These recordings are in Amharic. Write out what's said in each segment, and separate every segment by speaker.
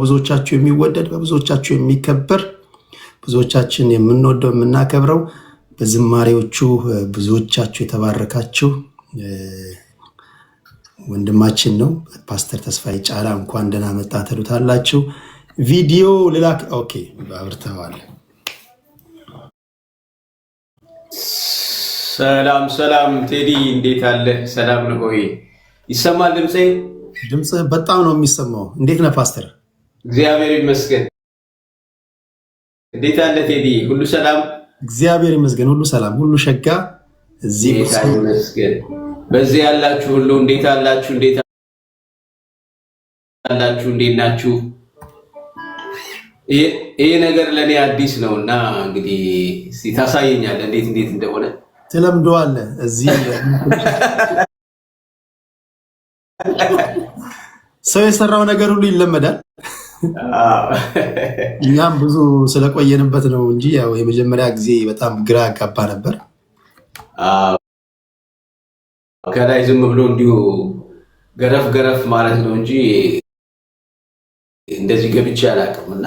Speaker 1: ብዙዎቻችሁ የሚወደድ በብዙዎቻችሁ የሚከበር ብዙዎቻችን የምንወደው የምናከብረው በዝማሬዎቹ ብዙዎቻችሁ የተባረካችሁ ወንድማችን ነው ፓስተር ተስፋዬ ጫላ እንኳን ደህና መጣ ተሉታላችሁ። ቪዲዮ ልላክ። ኦኬ አብርተዋል።
Speaker 2: ሰላም ሰላም ቴዲ እንዴት አለ? ሰላም ነው ሆይ? ይሰማል ድምጼ?
Speaker 1: ድምጽ በጣም ነው የሚሰማው። እንዴት ነህ ፓስተር?
Speaker 2: እግዚአብሔር ይመስገን። እንዴት አለ ቴዲ? ሁሉ ሰላም?
Speaker 1: እግዚአብሔር ይመስገን ሁሉ ሰላም፣ ሁሉ ሸጋ። እዚህ
Speaker 2: ይመስገን። በዚህ ያላችሁ ሁሉ እንዴት አላችሁ? እንዴት አላችሁ? እንዴት ናችሁ? ይሄ ነገር ለኔ አዲስ ነውና እንግዲህ እስቲ ታሳየኛለህ እንዴት እንደሆነ
Speaker 1: ትለምደዋለህ። እዚህ ሰው የሰራው ነገር ሁሉ ይለመዳል። እኛም ብዙ ስለቆየንበት ነው እንጂ ያው የመጀመሪያ ጊዜ በጣም ግራ ያጋባ ነበር።
Speaker 2: ከላይ ዝም ብሎ እንዲሁ ገረፍ ማለት ነው እንጂ እንደዚህ ገብቼ አላውቅምና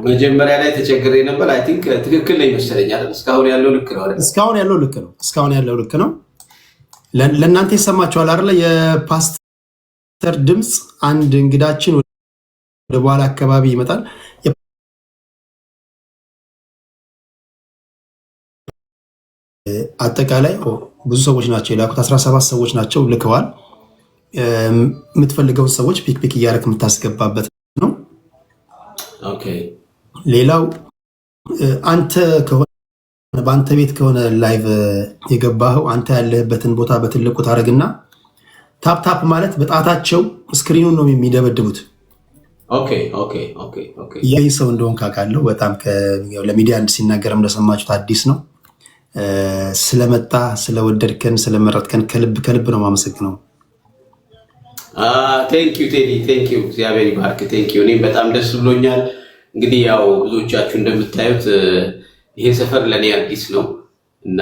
Speaker 2: መጀመሪያ ላይ ተቸግሬ ነበር። አይ ቲንክ ትክክል ነው ይመስለኛል። እስካሁን ያለው ልክ ነው አይደል?
Speaker 1: እስካሁን ያለው ልክ ነው። ለእናንተ ይሰማችኋል አይደል? የፓስተር ድምፅ አንድ እንግዳችን ወደ በኋላ አካባቢ ይመጣል። አጠቃላይ ብዙ ሰዎች ናቸው የላኩት፣ 17 ሰዎች ናቸው ልከዋል። የምትፈልገውን ሰዎች ፒክ እያደረክ የምታስገባበት ነው።
Speaker 2: ኦኬ።
Speaker 1: ሌላው አንተ ከሆነ በአንተ ቤት ከሆነ ላይቭ የገባኸው አንተ ያለህበትን ቦታ በትልቁ ታደርግና ታፕ ማለት በጣታቸው ስክሪኑን ነው የሚደበድቡት። ይህ ሰው እንደሆን ካውቃለሁ። በጣም ለሚዲያ አንድ ሲናገርም እንደሰማችሁት አዲስ ነው። ስለመጣ ስለወደድከን ስለመረጥከን ከልብ ነው የማመሰግነው።
Speaker 2: ቴንኪዩ ቴዲ ቴንኪዩ። እግዚአብሔር ይባርክ። ቴንኪዩ። እኔም በጣም ደስ ብሎኛል። እንግዲህ ያው ብዙዎቻችሁ እንደምታዩት ይሄ ሰፈር ለእኔ አዲስ ነው እና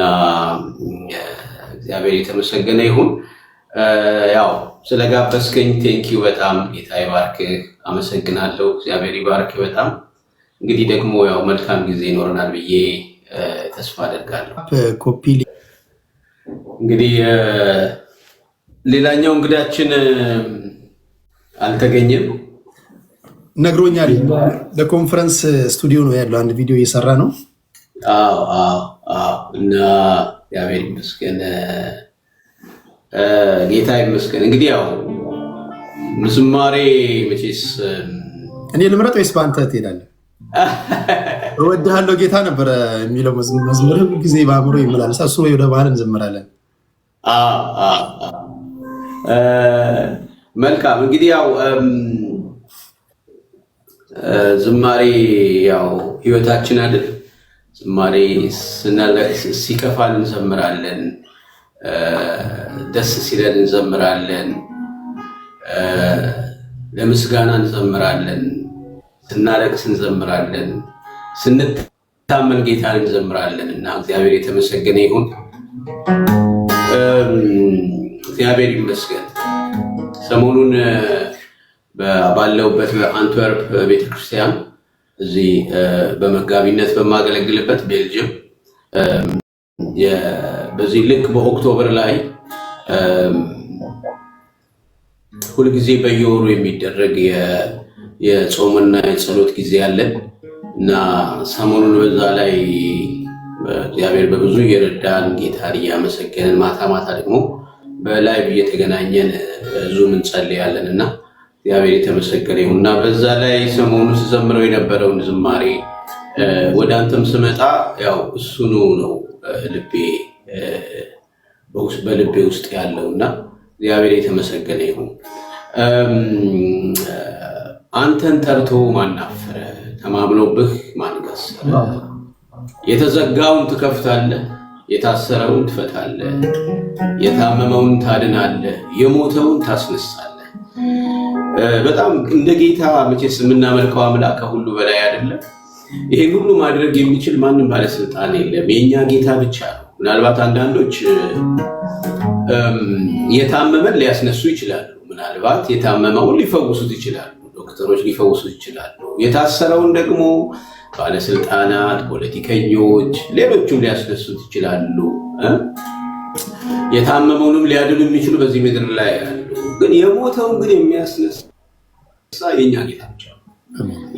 Speaker 2: እግዚአብሔር የተመሰገነ ይሁን። ያው ስለጋበዝከኝ ቴንኪዩ በጣም ጌታ ይባርክ። አመሰግናለሁ። እግዚአብሔር ይባርክ በጣም። እንግዲህ ደግሞ ያው መልካም ጊዜ ይኖረናል ብዬ ተስፋ አደርጋለሁ።
Speaker 1: ኮፒ
Speaker 2: እንግዲህ ሌላኛው እንግዳችን አልተገኘም
Speaker 1: ነግሮኛል። ለኮንፈረንስ ስቱዲዮ ነው ያለው፣ አንድ ቪዲዮ እየሰራ ነው።
Speaker 2: እና እግዚአብሔር ይመስገን ጌታ ይመስገን። እንግዲህ ያው ዝማሬ መቼስ
Speaker 1: እኔ ልምረጥ ወይስ በአንተ ትሄዳለህ? እወድሃለሁ ጌታ ነበረ የሚለው መዝሙር ጊዜ በአእምሮ ይመላለሳል። እሱ ወደ ባህል እንዘምራለን።
Speaker 2: መልካም እንግዲህ ያው ዝማሬ ያው ህይወታችን አይደል? ዝማሬ ሲከፋን እንዘምራለን፣ ደስ ሲለን እንዘምራለን፣ ለምስጋና እንዘምራለን፣ ስናለቅስ እንዘምራለን፣ ስንታመን ጌታን እንዘምራለን እና እግዚአብሔር የተመሰገነ ይሁን። እግዚአብሔር ይመስገን። ሰሞኑን ባለውበት በአንትወርፕ ቤተክርስቲያን እዚህ በመጋቢነት በማገለግልበት ቤልጅየም በዚህ ልክ በኦክቶበር ላይ ሁልጊዜ በየወሩ የሚደረግ የጾምና የጸሎት ጊዜ አለን እና ሰሞኑን በዛ ላይ እግዚአብሔር በብዙ እየረዳን ጌታን እያመሰገንን ማታ ደግሞ በላይቭ እየተገናኘን ዙም እንጸልያለን እና እግዚአብሔር የተመሰገነ ይሁን እና በዛ ላይ ሰሞኑ ስዘምረው የነበረውን ዝማሬ ወደ አንተም ስመጣ ያው እሱኑ ነው በልቤ ውስጥ ያለውና እግዚአብሔር የተመሰገነ ይሁን። አንተን ጠርቶ ማናፈረ፣ ተማምኖብህ ማንገሰረ፣ የተዘጋውን ትከፍታለህ፣ የታሰረውን ትፈታለህ፣ የታመመውን ታድናለህ፣ የሞተውን ታስነሳለህ። በጣም እንደ ጌታ መቼስ የምናመልከው አምላክ ከሁሉ በላይ አይደለም? ይሄን ሁሉ ማድረግ የሚችል ማንም ባለስልጣን የለም፣ የኛ ጌታ ብቻ ነው። ምናልባት አንዳንዶች የታመመን ሊያስነሱ ይችላሉ። ምናልባት የታመመውን ሊፈውሱት ይችላሉ፣ ዶክተሮች ሊፈውሱት ይችላሉ። የታሰረውን ደግሞ ባለስልጣናት፣ ፖለቲከኞች፣ ሌሎቹም ሊያስነሱት ይችላሉ። የታመመውንም ሊያድኑ የሚችሉ በዚህ ምድር ላይ ያሉ፣ ግን የሞተውን ግን የሚያስነሳ የኛ ጌታ ብቻ ነው።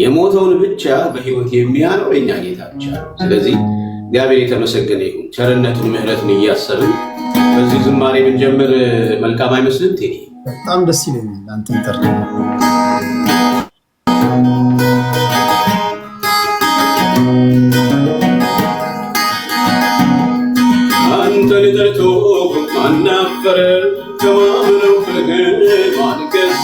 Speaker 2: የሞተውን ብቻ በህይወት የሚያኖር የኛ ጌታ ብቻ ነው። ስለዚህ እግዚአብሔር የተመሰገነ ይሁን። ቸርነቱን ምሕረቱን እያሰብን በዚህ ዝማሬ ብንጀምር መልካም አይመስልም? ቴዲ
Speaker 1: በጣም ደስ ይለኛል። አንተን ጠርቶ
Speaker 2: አንተን ጠርቶ ማናፈረ ከማምነው ማንገስ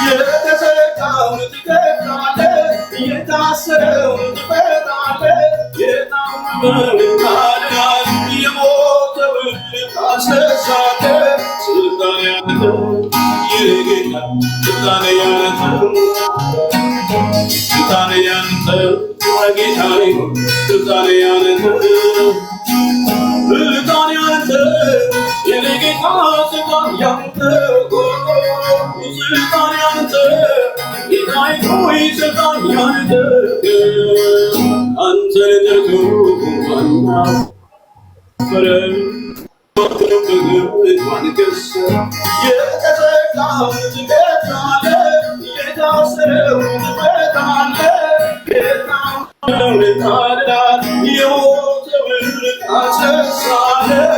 Speaker 2: የተዘጋውን ትከፍታለህ፣ የታሰረውን ትፈታለህ፣ የታመመውን ታድናለህ፣ የሞተውን ታስነሳለህ። ስልጣን ያንተ የጌታ ስልጣን ያንተ ስልጣን ያንተ ጌታ ስልጣን ያንተ ስልጣን ያንተ የኔ ጌታ ስልጣን ያንተ ስልጣን ያንተ ጌታዬ ሆይ ስልጣን ያንተ አንተን ጠርቶ ማናፈረ ማንገስ የተዘጋውን ትከፍታለህ፣ የታሰረውን ትፈታለህ፣ የታመመውን ታድናለህ፣ የሞተውን ታስነሳለህ።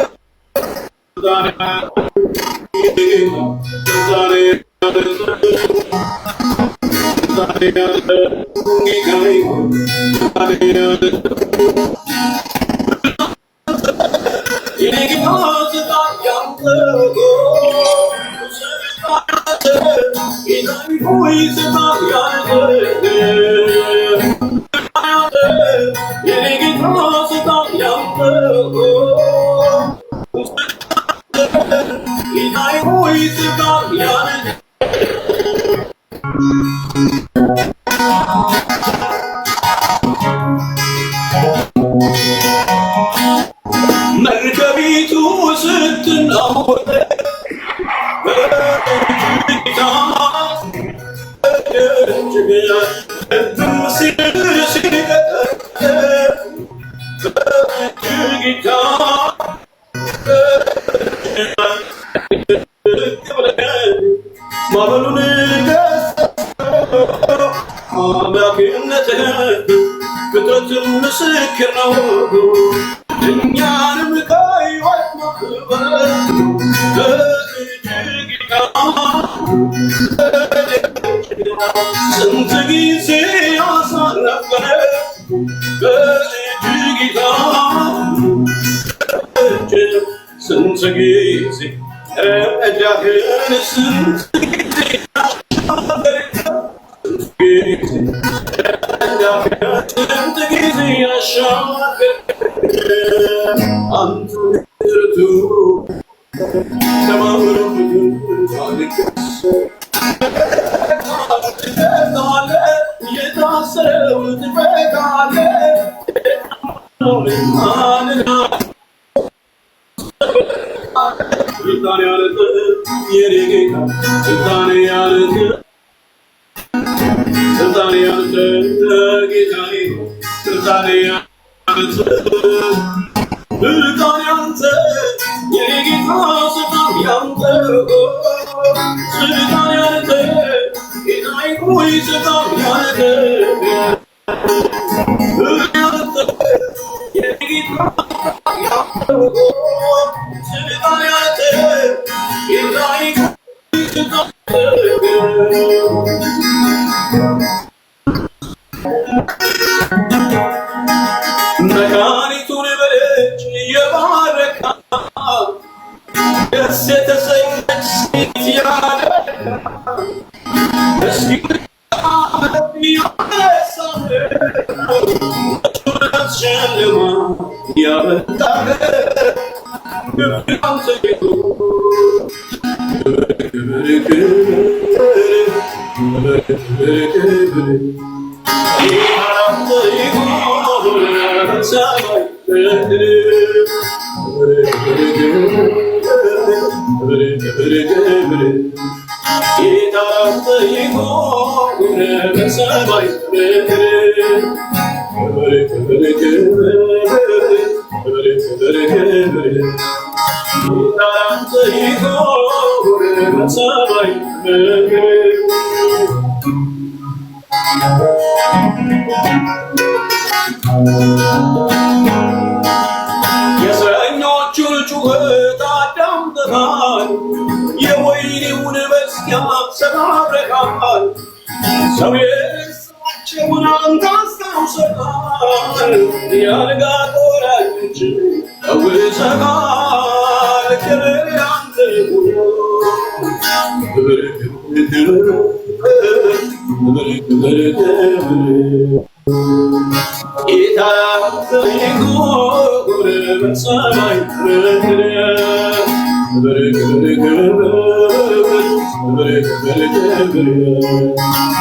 Speaker 2: መርከቢቱ ስትናወጥ ማበሉን አምላክነትህ ፍጥረትም ምስክር ነው። እኛንም ከሕይወት መክበር ስንት ጊዜ ያሳረፈን በእጅ ጌታ ስንት ጊዜ ረዳህን ስንት ጊዜ ያሻገር አንተ ብርቱ ተማምረው ትፈታለህ፣ የታሰረውን ትፈታለህ። ስልጣን ያንተ የኔ ጌታ ስልጣን ያንተ ስልጣን ያንተ ጌታዬ ስልጣን ያንተ ስልጣን ያንተ የኔ ጌታ ስልጣን ያንተ ስልጣን ያንተ ጌታዬ ሆይ ስልጣን ያንተ የኔ ጌታ ስልጣን ያንተ ጌታዬ ስልጣን መካኒቱን በደጅ የባረካ ደስ የተሰኘች ሴት ያደረጋ ሸልማ ያበጣ የእስረኞቹን ጩኸት አዳምጠሃል፣ የወህኒውን መዝጊያ ሰባብረሃል። ሰው የረሳቸውን አንተ አስታውሰሃል፣ የአልጋ ቆራኞች ፈውሰሃል። ክብር ያንተ ይሁን፣ ክብር ጌታ ይሁን በሰማይ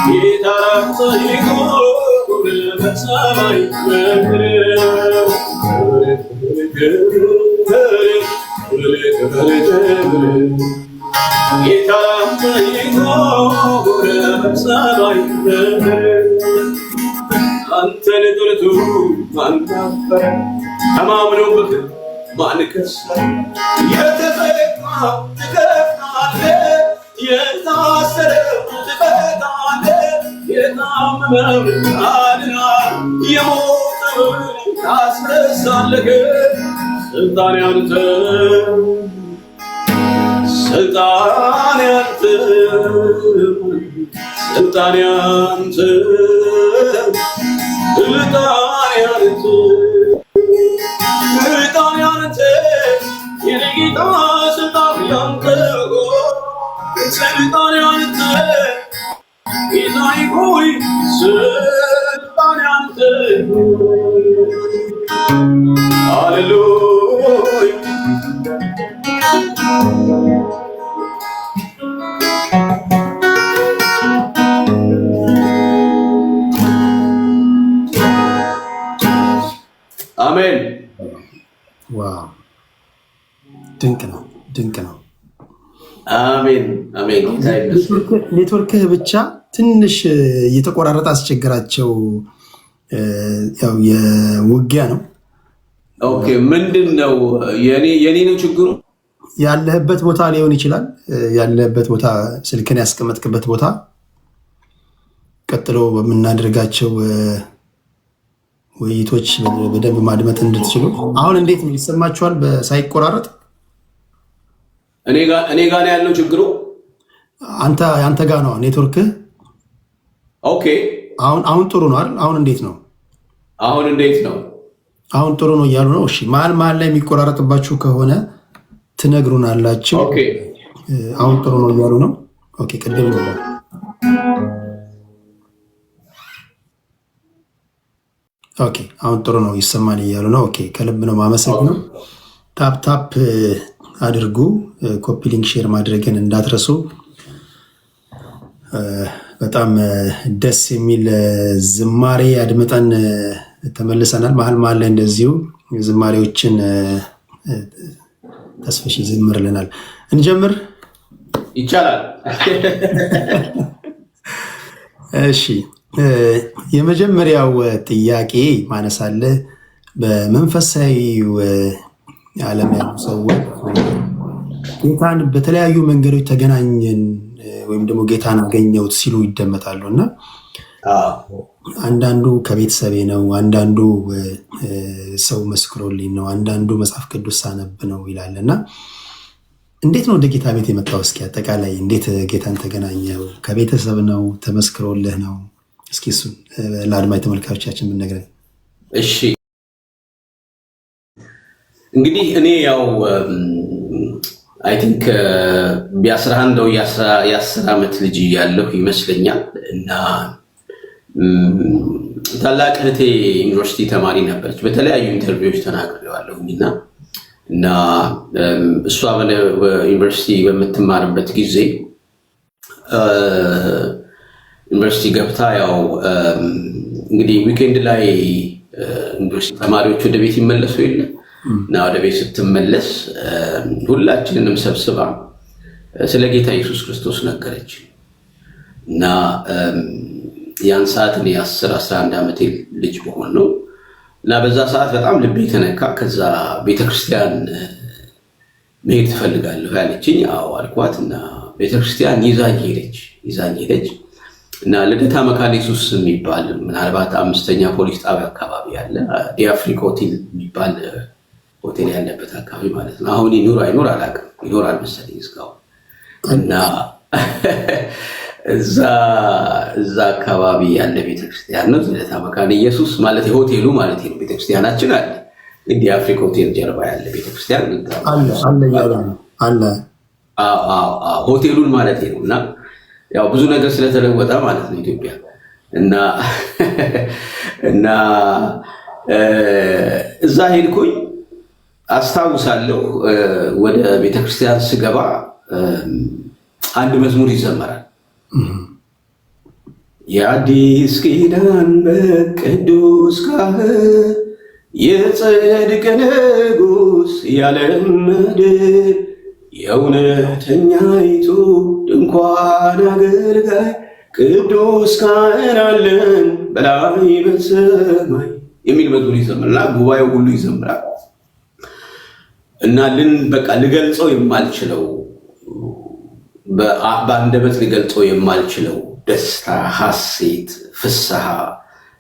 Speaker 2: ጌታ ይሁን በሰማይ ጌታ ይሁን በሰማይ አንተን ጥርቱ ማን ከበረ? ተማምኖብህ ማን ከሰረ? የተዘጋው ትከፍታለህ፣ የታሰረው ትፈታለህ፣ የታመመው ታድናለህ፣ የሞተውን ታስነሳለህ። ስልጣን ያንተ፣ ስልጣን ያንተ፣ ስልጣን ያንተ፣ ስልጣን ያንተ፣ ስልጣን ያንተ፣ የኔ ጌታ ስልጣን ያንተ፣ ስልጣን ያንተ ጌታዬ ሆይ ስልጣን ያንተ። ሃሌሉያ አሜን።
Speaker 1: ዋው ድንቅ ነው፣ ድንቅ ነው።
Speaker 2: አሜን አሜን። ጌታ ይመስገን።
Speaker 1: ኔትወርክህ ብቻ ትንሽ እየተቆራረጠ አስቸግራቸው። ያው የውጊያ ነው።
Speaker 2: ኦኬ ምንድን ነው የኔ ነው ችግሩ?
Speaker 1: ያለህበት ቦታ ሊሆን ይችላል። ያለህበት ቦታ ስልክን ያስቀመጥክበት ቦታ ቀጥሎ በምናደርጋቸው ውይይቶች በደንብ ማድመጥ እንድትችሉ። አሁን እንዴት ነው ይሰማችኋል? ሳይቆራረጥ
Speaker 2: እኔ ጋር ነው ያለው ችግሩ።
Speaker 1: አንተ ጋር ነው ኔትወርክህ።
Speaker 2: ኦኬ
Speaker 1: አሁን ጥሩ ነው አይደል? አሁን እንዴት ነው? አሁን ጥሩ ነው እያሉ ነው። እሺ መሀል ላይ የሚቆራረጥባችሁ ከሆነ ትነግሩናላችሁ።
Speaker 2: ኦኬ
Speaker 1: አሁን ጥሩ ነው እያሉ ነው። ኦኬ ቅድም ነው። ኦኬ አሁን ጥሩ ነው ይሰማል እያሉ ነው። ኦኬ ከልብ ነው ማመሰግነው። ታፕ አድርጉ። ኮፒ ሊንክ ሼር ማድረግን እንዳትረሱ። በጣም ደስ የሚል ዝማሬ አድምጠን ተመልሰናል። መሀል ላይ እንደዚሁ ዝማሬዎችን ተስፈሽ ይዘምርልናል። እንጀምር
Speaker 2: ይቻላል?
Speaker 1: እሺ የመጀመሪያው ጥያቄ ማነሳለ በመንፈሳዊ ዓለም ያሉ ሰዎች ጌታን በተለያዩ መንገዶች ተገናኘን ወይም ደግሞ ጌታን አገኘሁት ሲሉ ይደመጣሉ እና አንዳንዱ ከቤተሰቤ ነው፣ አንዳንዱ ሰው መስክሮልኝ ነው፣ አንዳንዱ መጽሐፍ ቅዱስ ሳነብ ነው ይላል እና እንዴት ነው ወደ ጌታ ቤት የመጣው? እስኪ አጠቃላይ እንዴት ጌታን ተገናኘው? ከቤተሰብ ነው? ተመስክሮልህ ነው? እስኪ እሱን ለአድማጭ ተመልካቾቻችን ብንነግረን።
Speaker 2: እሺ እንግዲህ እኔ ያው አይ ቲንክ ቢያስራን ነው የ10 ዓመት ልጅ እያለሁ ይመስለኛል እና ታላቅ እህቴ ዩኒቨርሲቲ ተማሪ ነበረች። በተለያዩ ኢንተርቪዎች ተናግሬዋለሁ እና እሷ ዩኒቨርሲቲ በምትማርበት ጊዜ ዩኒቨርሲቲ ገብታ ያው እንግዲህ ዊኬንድ ላይ ዩኒቨርሲቲ ተማሪዎች ወደ ቤት ይመለሱ የለ እና ወደ ቤት ስትመለስ ሁላችንንም ሰብስባ ስለ ጌታ ኢየሱስ ክርስቶስ ነገረች እና ያን ሰዓት እኔ 10-11 ዓመቴ ልጅ በሆን ነው እና በዛ ሰዓት በጣም ልቤ ተነካ። ከዛ ቤተክርስቲያን መሄድ ትፈልጋለሁ ያለችኝ። አዎ አልኳት እና ቤተክርስቲያን ይዛኝ ሄደች እና ልደታ መካነ ኢየሱስ የሚባል ምናልባት 5ኛ ፖሊስ ጣቢያ አካባቢ ያለ ዲአፍሪክ ሆቴል የሚባል ሆቴል ያለበት አካባቢ ማለት ነው። አሁን ይኑር አይኑር አላውቅም፣ ይኖራል መሰለኝ እስካሁን። እና እዛ አካባቢ ያለ ቤተክርስቲያን ነው ልደታ መካነ ኢየሱስ ማለት የሆቴሉ ማለት ነው። ቤተክርስቲያናችን አለ እንግዲህ የአፍሪካ ሆቴል ጀርባ ያለ ቤተክርስቲያን
Speaker 1: አለ
Speaker 2: ሆቴሉን ማለት ነው። እና ያው ብዙ ነገር ስለተለወጠ ማለት ነው ኢትዮጵያ እና እዛ ሄድኩኝ። አስታውሳለሁ ወደ ቤተክርስቲያን ስገባ አንድ መዝሙር ይዘመራል። የአዲስ ኪዳን ቅዱስ ካህን የጽድቅ ንጉሥ የዓለም መድን የእውነተኛይቱ ድንኳን አገልጋይ ቅዱስ ካህን አለን በላይ በሰማይ የሚል መዝሙር ይዘምርና ጉባኤው ሁሉ ይዘምራል። እና በቃ ልገልጸው የማልችለው በአንደበት ልገልጸው የማልችለው ደስታ፣ ሐሴት፣ ፍስሐ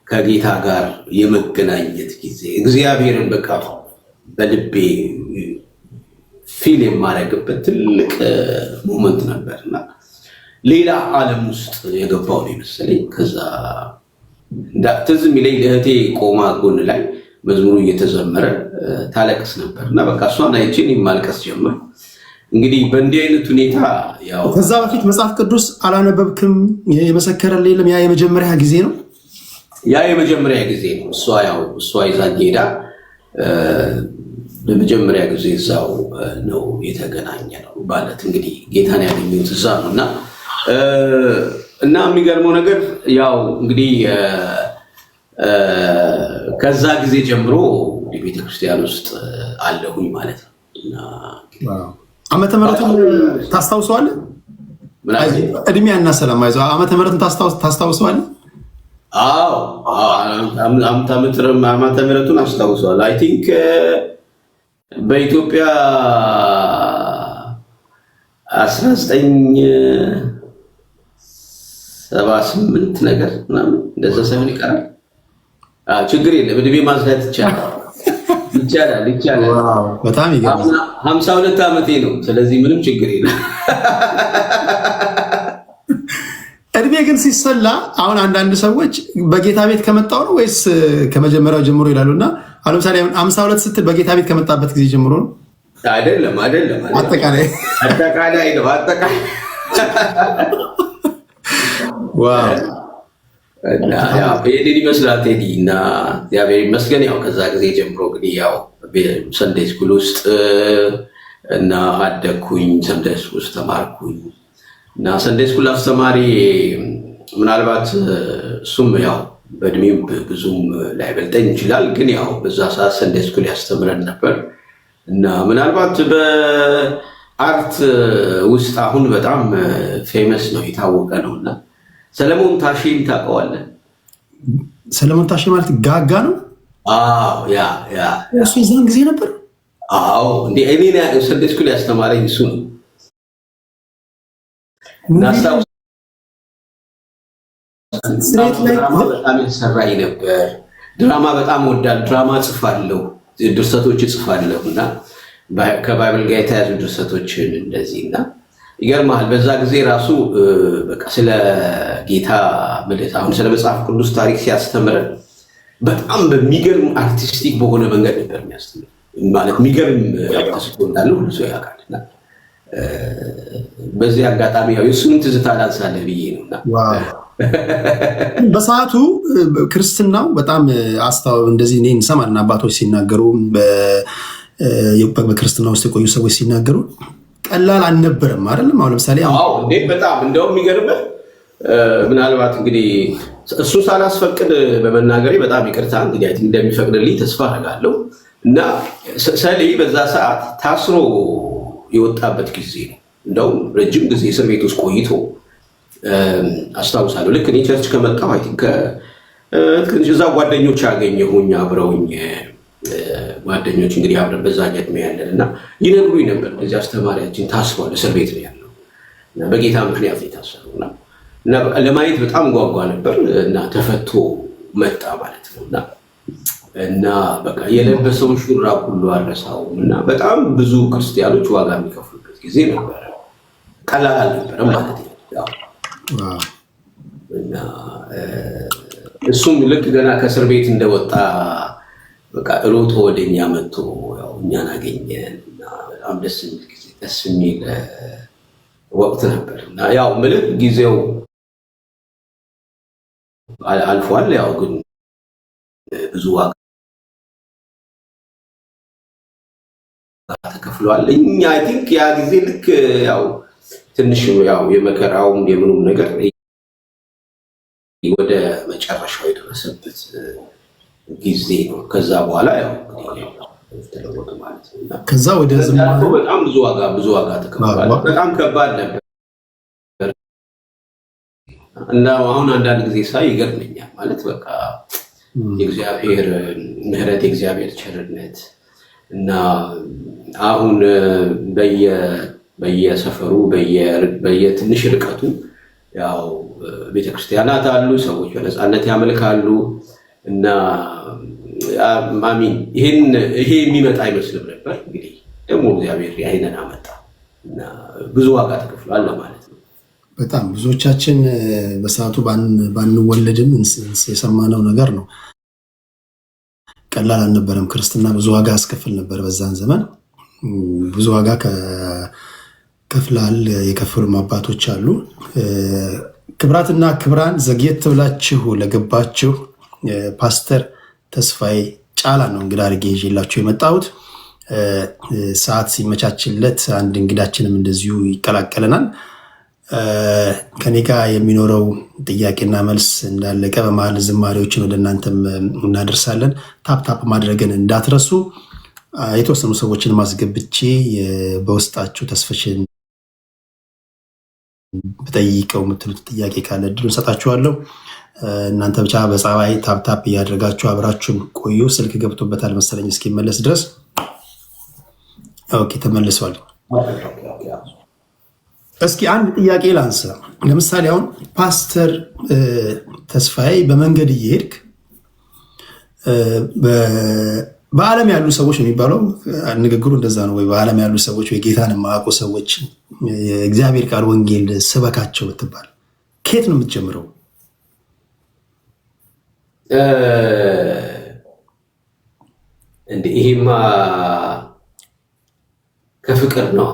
Speaker 2: ከጌታ ጋር የመገናኘት ጊዜ እግዚአብሔርን በቃ በልቤ ፊል የማደርግበት ትልቅ ሞመንት ነበርና ሌላ ዓለም ውስጥ የገባው ነው ይመስለኝ። ከዛ ትዝ የሚለኝ እህቴ ቆማ ጎን ላይ መዝሙሩ እየተዘመረ ታለቅስ ነበር እና በቃ እሷን አይቼ እኔም ማልቀስ ጀመርኩ። እንግዲህ በእንዲህ አይነት ሁኔታ ያው
Speaker 1: ከዛ በፊት መጽሐፍ ቅዱስ አላነበብክም? የመሰከረልህ የለም? ያ የመጀመሪያ ጊዜ ነው።
Speaker 2: ያ የመጀመሪያ ጊዜ ነው። እሷ ይዛኝ ሄዳ በመጀመሪያ ጊዜ እዛው ነው የተገናኘ ነው ማለት እንግዲህ ጌታን ያገኘሁት እዛ ነው እና የሚገርመው ነገር ያው እንግዲህ ከዛ ጊዜ ጀምሮ ቤተክርስቲያን ውስጥ አለሁኝ ማለት ነው።
Speaker 1: ዓመተ ምሕረቱን ታስታውሰዋለህ? እድሜ ያናሰላም አይዞህ። ዓመተ ምሕረቱን ታስታውሰዋለህ?
Speaker 2: አዎ ዓመተ ምሕረቱን አስታውሰዋለሁ። አይ ቲንክ በኢትዮጵያ 1978 ነገር ምናምን እንደዛ ሳይሆን ይቀራል። ችግር የለም እድሜ ማዝላት ይቻላል።
Speaker 1: በጣም ይገርማል።
Speaker 2: 52 ዓመቴ ነው። ስለዚህ ምንም ችግር የለም።
Speaker 1: እድሜ ግን ሲሰላ አሁን አንዳንድ ሰዎች በጌታ ቤት ከመጣው ነው ወይስ ከመጀመሪያው ጀምሮ ይላሉ። እና አሁን ለምሳሌ 52 ስትል በጌታ ቤት ከመጣበት ጊዜ ጀምሮ ነው?
Speaker 2: አይደለም አጠቃላይ ነው።
Speaker 1: ዋው
Speaker 2: እና ያው ይሄን ይመስላል ቴዲ። እና እግዚአብሔር ይመስገን ያው ከዛ ጊዜ ጀምሮ እንግዲህ ያው ሰንደይ ስኩል ውስጥ እና አደግኩኝ። ሰንደይ ስኩል ውስጥ ተማርኩኝ እና ሰንደይ ስኩል አስተማሪ ምናልባት እሱም ያው በእድሜም ብዙም ላይበልጠኝ ይችላል፣ ግን ያው በዛ ሰዓት ሰንደይ ስኩል ያስተምረን ነበር እና ምናልባት በአርት ውስጥ አሁን በጣም ፌመስ ነው የታወቀ ነውና ሰለሞን ታሼን ታውቀዋለህ?
Speaker 1: ሰለሞን ታሼ ማለት ጋጋ ነው?
Speaker 2: አዎ ያ
Speaker 1: እሱ የዛን ጊዜ ነበር።
Speaker 2: አዎ እንዴ እኔ ሰንደይ ስኩል ያስተማረኝ እሱ ነው። በጣም ያሰራኝ ነበር። ድራማ በጣም ወዳል። ድራማ ጽፋለሁ፣ ድርሰቶች ጽፋለሁ እና ከባይብል ጋር የተያዙ ድርሰቶችን እንደዚህ እና ይገርማል። በዛ ጊዜ ራሱ በቃ ስለ ጌታ ማለት አሁን ስለ መጽሐፍ ቅዱስ ታሪክ ሲያስተምረን በጣም በሚገርም አርቲስቲክ በሆነ መንገድ ነበር የሚያስተምር። ማለት የሚገርም ተስጦ እንዳለው ሁሉ ሰው ያውቃልና በዚህ አጋጣሚ ያው የእሱንም ትዝታ ላንሳለህ ብዬ ነውና
Speaker 1: በሰዓቱ ክርስትናው በጣም እንደዚህ እኔ እንሰማለን አባቶች ሲናገሩ፣ በክርስትና ውስጥ የቆዩ ሰዎች ሲናገሩ ቀላል አልነበረም አይደለም። አሁን ለምሳሌ
Speaker 2: በጣም እንደውም የሚገርምህ ምናልባት እንግዲህ እሱ ሳላስፈቅድ በመናገሬ በጣም ይቅርታ እንግዲህ እንደሚፈቅድልኝ ተስፋ አደርጋለሁ። እና ሰሌ በዛ ሰዓት ታስሮ የወጣበት ጊዜ ነው። እንደውም ረጅም ጊዜ እስር ቤት ውስጥ ቆይቶ አስታውሳለሁ። ልክ እኔ ቸርች ከመጣሁ አይ ቲንክ እዛ ጓደኞች ያገኘሁኝ አብረውኝ ጓደኞች እንግዲህ አብረን በዛ ጀትሜ ያለን እና ይነግሩኝ ነበር እዚህ አስተማሪያችን ታስሯል፣ እስር ቤት ነው ያለው እና በጌታ ምክንያት የታሰረው እና ለማየት በጣም ጓጓ ነበር እና ተፈቶ መጣ ማለት ነው እና በቃ የለበሰውን ሹራብ ሁሉ አልረሳውም እና በጣም ብዙ ክርስቲያኖች ዋጋ የሚከፍሉበት ጊዜ ነበረ። ቀላል አልነበረም ማለት ነው። እና እሱም ልክ ገና ከእስር ቤት እንደወጣ በቃ ሮጦ ወደኛ መጥቶ ያው እኛን አገኘን እና በጣም ደስ የሚል ጊዜ ደስ የሚል ወቅት ነበር እና ያው ምንም ጊዜው አልፏል። ያው ግን ብዙ ዋጋ ተከፍሏል። እኛ አይ ቲንክ ያ ጊዜ ልክ ያው ትንሽ ያው የመከራውም የምኑም ነገር ወደ መጨረሻው የደረሰበት ጊዜ ነው። ከዛ በኋላ ያው ተለወጠ ማለት ነው።
Speaker 1: ከዛ ወደ ዝማሬ
Speaker 2: በጣም ብዙ ዋጋ ተከፍሏል። በጣም ከባድ ነበር እና አሁን አንዳንድ ጊዜ ሳይ ይገርመኛል ማለት በቃ የእግዚአብሔር ምሕረት የእግዚአብሔር ቸርነት እና አሁን በየሰፈሩ በየትንሽ ርቀቱ ያው ቤተክርስቲያናት አሉ፣ ሰዎች በነፃነት ያመልካሉ እና አሚን ይሄ የሚመጣ አይመስልም ነበር። እንግዲህ ደግሞ እግዚአብሔር ያይነን አመጣ እና ብዙ ዋጋ ተከፍሏል ማለት ነው።
Speaker 1: በጣም ብዙዎቻችን በሰዓቱ ባንወለድም የሰማነው ነገር ነው። ቀላል አልነበረም። ክርስትና ብዙ ዋጋ ያስከፍል ነበር። በዛን ዘመን ብዙ ዋጋ ከፍላል። የከፈሉም አባቶች አሉ። ክብራትና ክብራን ዘግየት ብላችሁ ለገባችሁ ፓስተር ተስፋዬ ጫላ ነው እንግዳ አድርጌ ይዤላችሁ የመጣሁት። ሰዓት ሲመቻችለት አንድ እንግዳችንም እንደዚሁ ይቀላቀለናል። ከኔ ጋር የሚኖረው ጥያቄና መልስ እንዳለቀ በመሀል ዝማሬዎችን ወደ እናንተም እናደርሳለን። ታፕታፕ ማድረግን እንዳትረሱ። የተወሰኑ ሰዎችን ማስገብቼ በውስጣችሁ ተስፈሽን ብጠይቀው የምትሉት ጥያቄ ካለ እድሉን ሰጣችኋለሁ። እናንተ ብቻ በጸባይ ታፕታፕ እያደረጋችሁ አብራችሁን ቆዩ። ስልክ ገብቶበታል መሰለኝ እስኪመለስ ድረስ። ኦኬ ተመልሷል። እስኪ አንድ ጥያቄ ላንሳ። ለምሳሌ አሁን ፓስተር ተስፋዬ በመንገድ እየሄድክ በዓለም ያሉ ሰዎች የሚባለው ንግግሩ እንደዛ ነው ወይ? በዓለም ያሉ ሰዎች ወይ ጌታን የማያውቁ ሰዎች የእግዚአብሔር ቃል ወንጌል ስበካቸው ብትባል ከየት ነው የምትጀምረው?
Speaker 2: ይሄማ ከፍቅር ነው።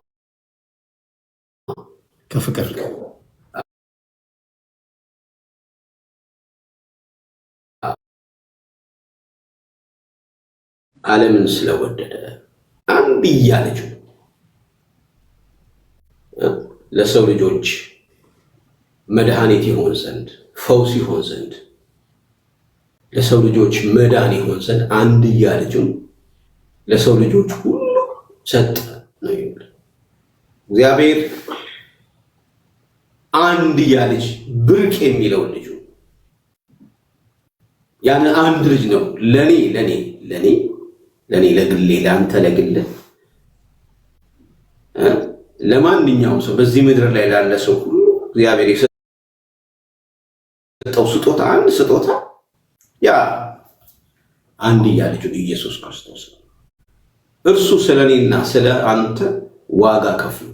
Speaker 1: ከፍቅር
Speaker 2: ዓለምን ስለወደደ አንድያ ልጁ ለሰው ልጆች መድኃኒት ይሆን ዘንድ ፈውስ ይሆን ዘንድ ለሰው ልጆች መዳን ይሆን ዘንድ አንድያ ልጁን ለሰው ልጆች ሁሉ ሰጠ ነው የሚለው እግዚአብሔር። አንድያ ልጅ ብርቅ የሚለው ልጁ ያን አንድ ልጅ ነው ለኔ ለግሌ ለአንተ ለግል ለማንኛውም ሰው በዚህ ምድር ላይ ላለ ሰው ሁሉ እግዚአብሔር የሰጠው ስጦታ አንድ ስጦታ ያ አንድያ ልጁን ኢየሱስ ክርስቶስ ነው። እርሱ ስለኔና ስለ አንተ ዋጋ ከፍሎ